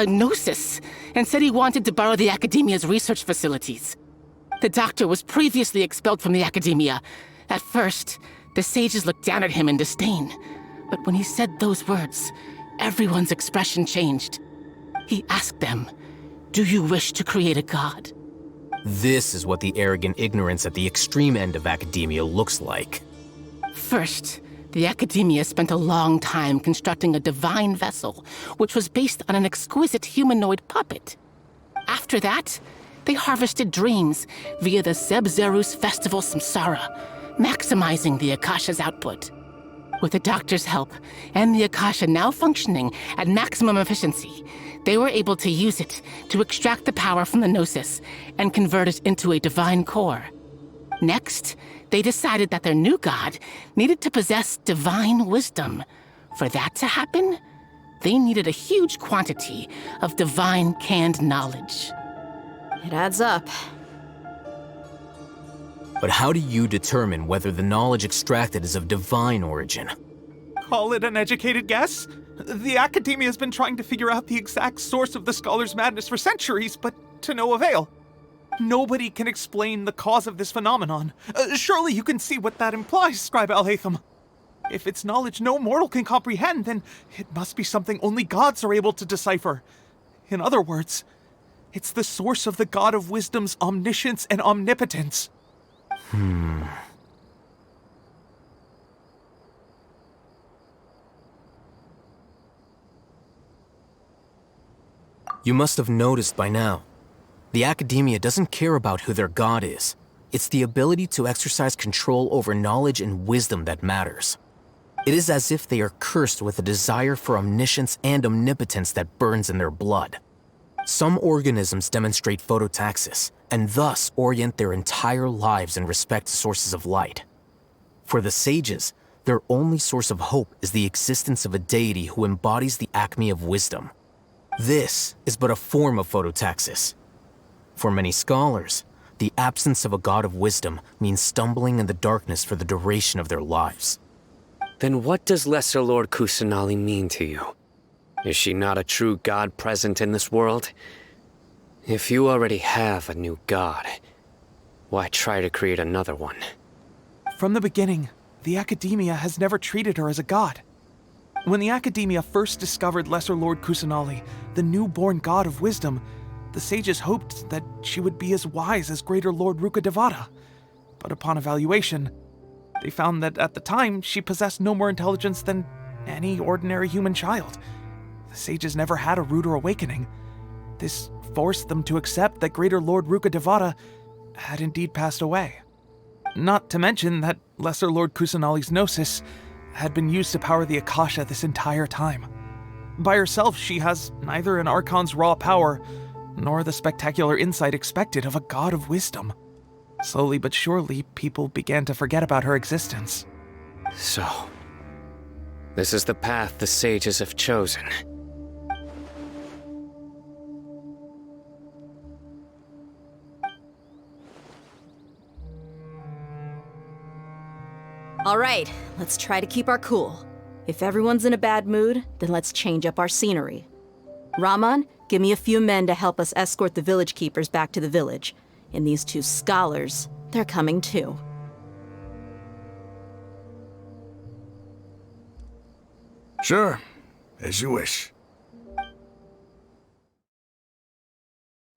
gnosis and said he wanted to borrow the Academia's research facilities. The Doctor was previously expelled from the Academia. At first, the sages looked down at him in disdain. But when he said those words, everyone's expression changed. He asked them, "Do you wish to create a god?" This is what the arrogant ignorance at the extreme end of academia looks like. First, the Academia spent a long time constructing a divine vessel, which was based on an exquisite humanoid puppet. After that, they harvested dreams via the Zeb-Zerus Festival Samsara, maximizing the Akasha's output. With the Doctor's help, and the Akasha now functioning at maximum efficiency, they were able to use it to extract the power from the Gnosis and convert it into a divine core. Next, they decided that their new god needed to possess divine wisdom. For that to happen, they needed a huge quantity of divine canned knowledge. It adds up. But how do you determine whether the knowledge extracted is of divine origin? Call it an educated guess? The Academia has been trying to figure out the exact source of the scholar's madness for centuries, but to no avail. Nobody can explain the cause of this phenomenon. Surely you can see what that implies, Scribe Alhaitham. If it's knowledge no mortal can comprehend, then it must be something only gods are able to decipher. In other words, it's the source of the God of Wisdom's omniscience and omnipotence. You must have noticed by now. The Academia doesn't care about who their god is. It's the ability to exercise control over knowledge and wisdom that matters. It is as if they are cursed with a desire for omniscience and omnipotence that burns in their blood. Some organisms demonstrate phototaxis, and thus orient their entire lives in respect to sources of light. For the sages, their only source of hope is the existence of a deity who embodies the acme of wisdom. This is but a form of phototaxis. For many scholars, the absence of a god of wisdom means stumbling in the darkness for the duration of their lives. Then what does Lesser Lord Kusanali mean to you? Is she not a true god present in this world? If you already have a new god, why try to create another one? From the beginning, the Academia has never treated her as a god. When the Academia first discovered Lesser Lord Kusanali, the newborn god of wisdom, the sages hoped that she would be as wise as Greater Lord Rukkhadevata. But upon evaluation, they found that at the time she possessed no more intelligence than any ordinary human child. The sages never had a ruder awakening. This forced them to accept that Greater Lord Rukkhadevata had indeed passed away. Not to mention that Lesser Lord Kusanali's Gnosis had been used to power the Akasha this entire time. By herself, she has neither an Archon's raw power, nor the spectacular insight expected of a god of wisdom. Slowly but surely, people began to forget about her existence. So, this is the path the sages have chosen. All right, let's try to keep our cool. If everyone's in a bad mood, then let's change up our scenery. Raman, give me a few men to help us escort the village keepers back to the village. And these two scholars, they're coming too. Sure, as you wish.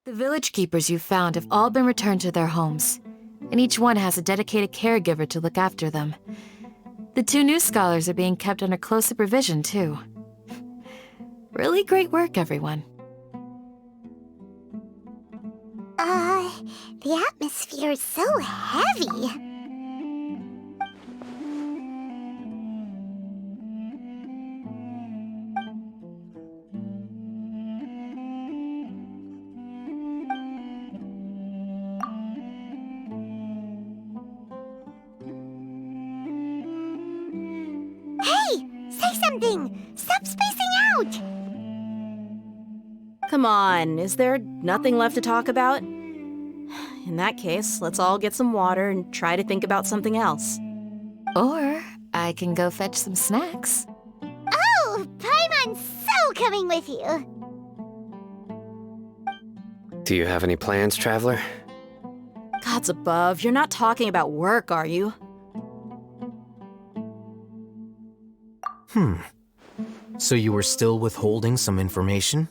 The village keepers you found have all been returned to their homes, and each one has a dedicated caregiver to look after them. The two new scholars are being kept under close supervision, too. Really great work, everyone. The atmosphere is so heavy. Hey! Say something! Stop spacing out! Come on, is there nothing left to talk about? In that case, let's all get some water and try to think about something else. Or I can go fetch some snacks. Oh! Paimon's so coming with you! Do you have any plans, Traveler? Gods above, you're not talking about work, are you? So you were still withholding some information?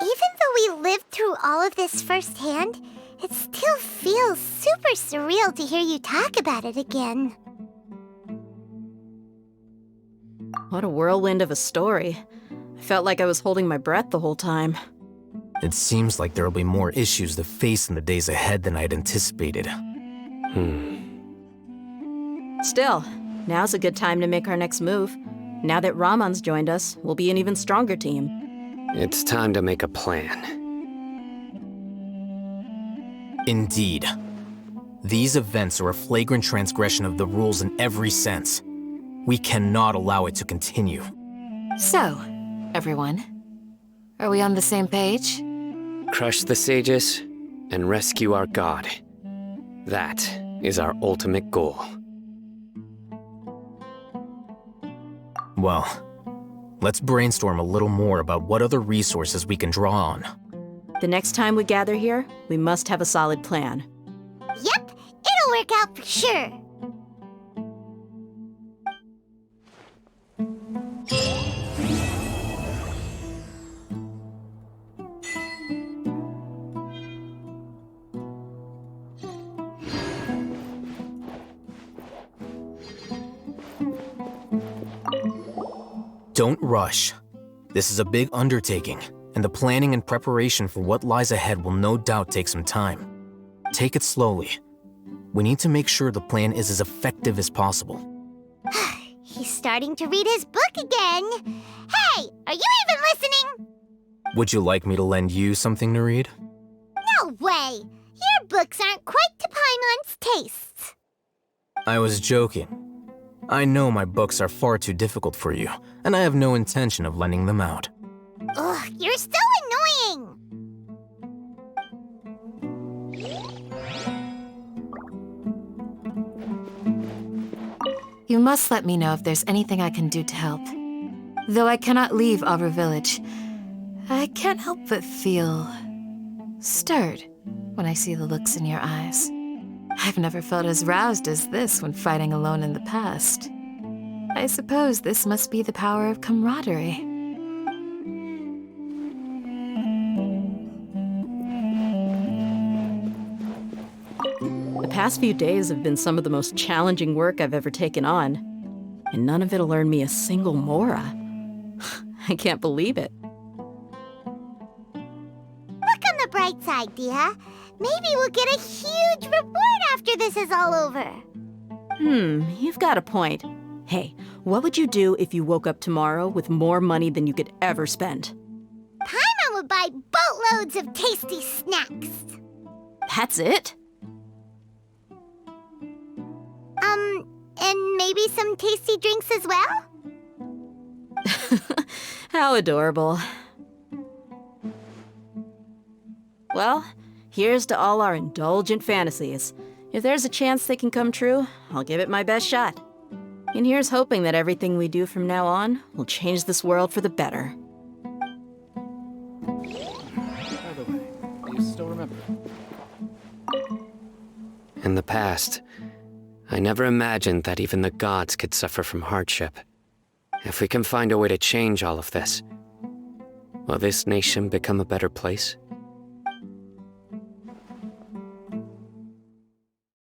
Even though we lived through all of this firsthand, it still feels super surreal to hear you talk about it again. What a whirlwind of a story. I felt like I was holding my breath the whole time. It seems like there'll be more issues to face in the days ahead than I'd anticipated. Still, now's a good time to make our next move. Now that Ramon's joined us, we'll be an even stronger team. It's time to make a plan. Indeed. These events are a flagrant transgression of the rules in every sense. We cannot allow it to continue. So, everyone, are we on the same page? Crush the sages and rescue our god. That is our ultimate goal. Well, let's brainstorm a little more about what other resources we can draw on. The next time we gather here, we must have a solid plan. Yep, it'll work out for sure. Don't rush. This is a big undertaking, and the planning and preparation for what lies ahead will no doubt take some time. Take it slowly. We need to make sure the plan is as effective as possible. He's starting to read his book again. Hey, are you even listening? Would you like me to lend you something to read? No way! Your books aren't quite to Paimon's tastes. I was joking. I know my books are far too difficult for you, and I have no intention of lending them out. Ugh, you're so annoying! You must let me know if there's anything I can do to help. Though I cannot leave Aru Village, I can't help but feel stirred when I see the looks in your eyes. I've never felt as roused as this when fighting alone in the past. I suppose this must be the power of camaraderie. The past few days have been some of the most challenging work I've ever taken on, and none of it'll earn me a single mora. I can't believe it. Look on the bright side, Dia. Maybe we'll get a huge reward after this is all over. You've got a point. Hey, what would you do if you woke up tomorrow with more money than you could ever spend? Paimon would buy boatloads of tasty snacks. That's it? And maybe some tasty drinks as well? How adorable. Well, here's to all our indulgent fantasies. If there's a chance they can come true, I'll give it my best shot. And here's hoping that everything we do from now on will change this world for the better. By the way, do you still remember? In the past, I never imagined that even the gods could suffer from hardship. If we can find a way to change all of this, will this nation become a better place?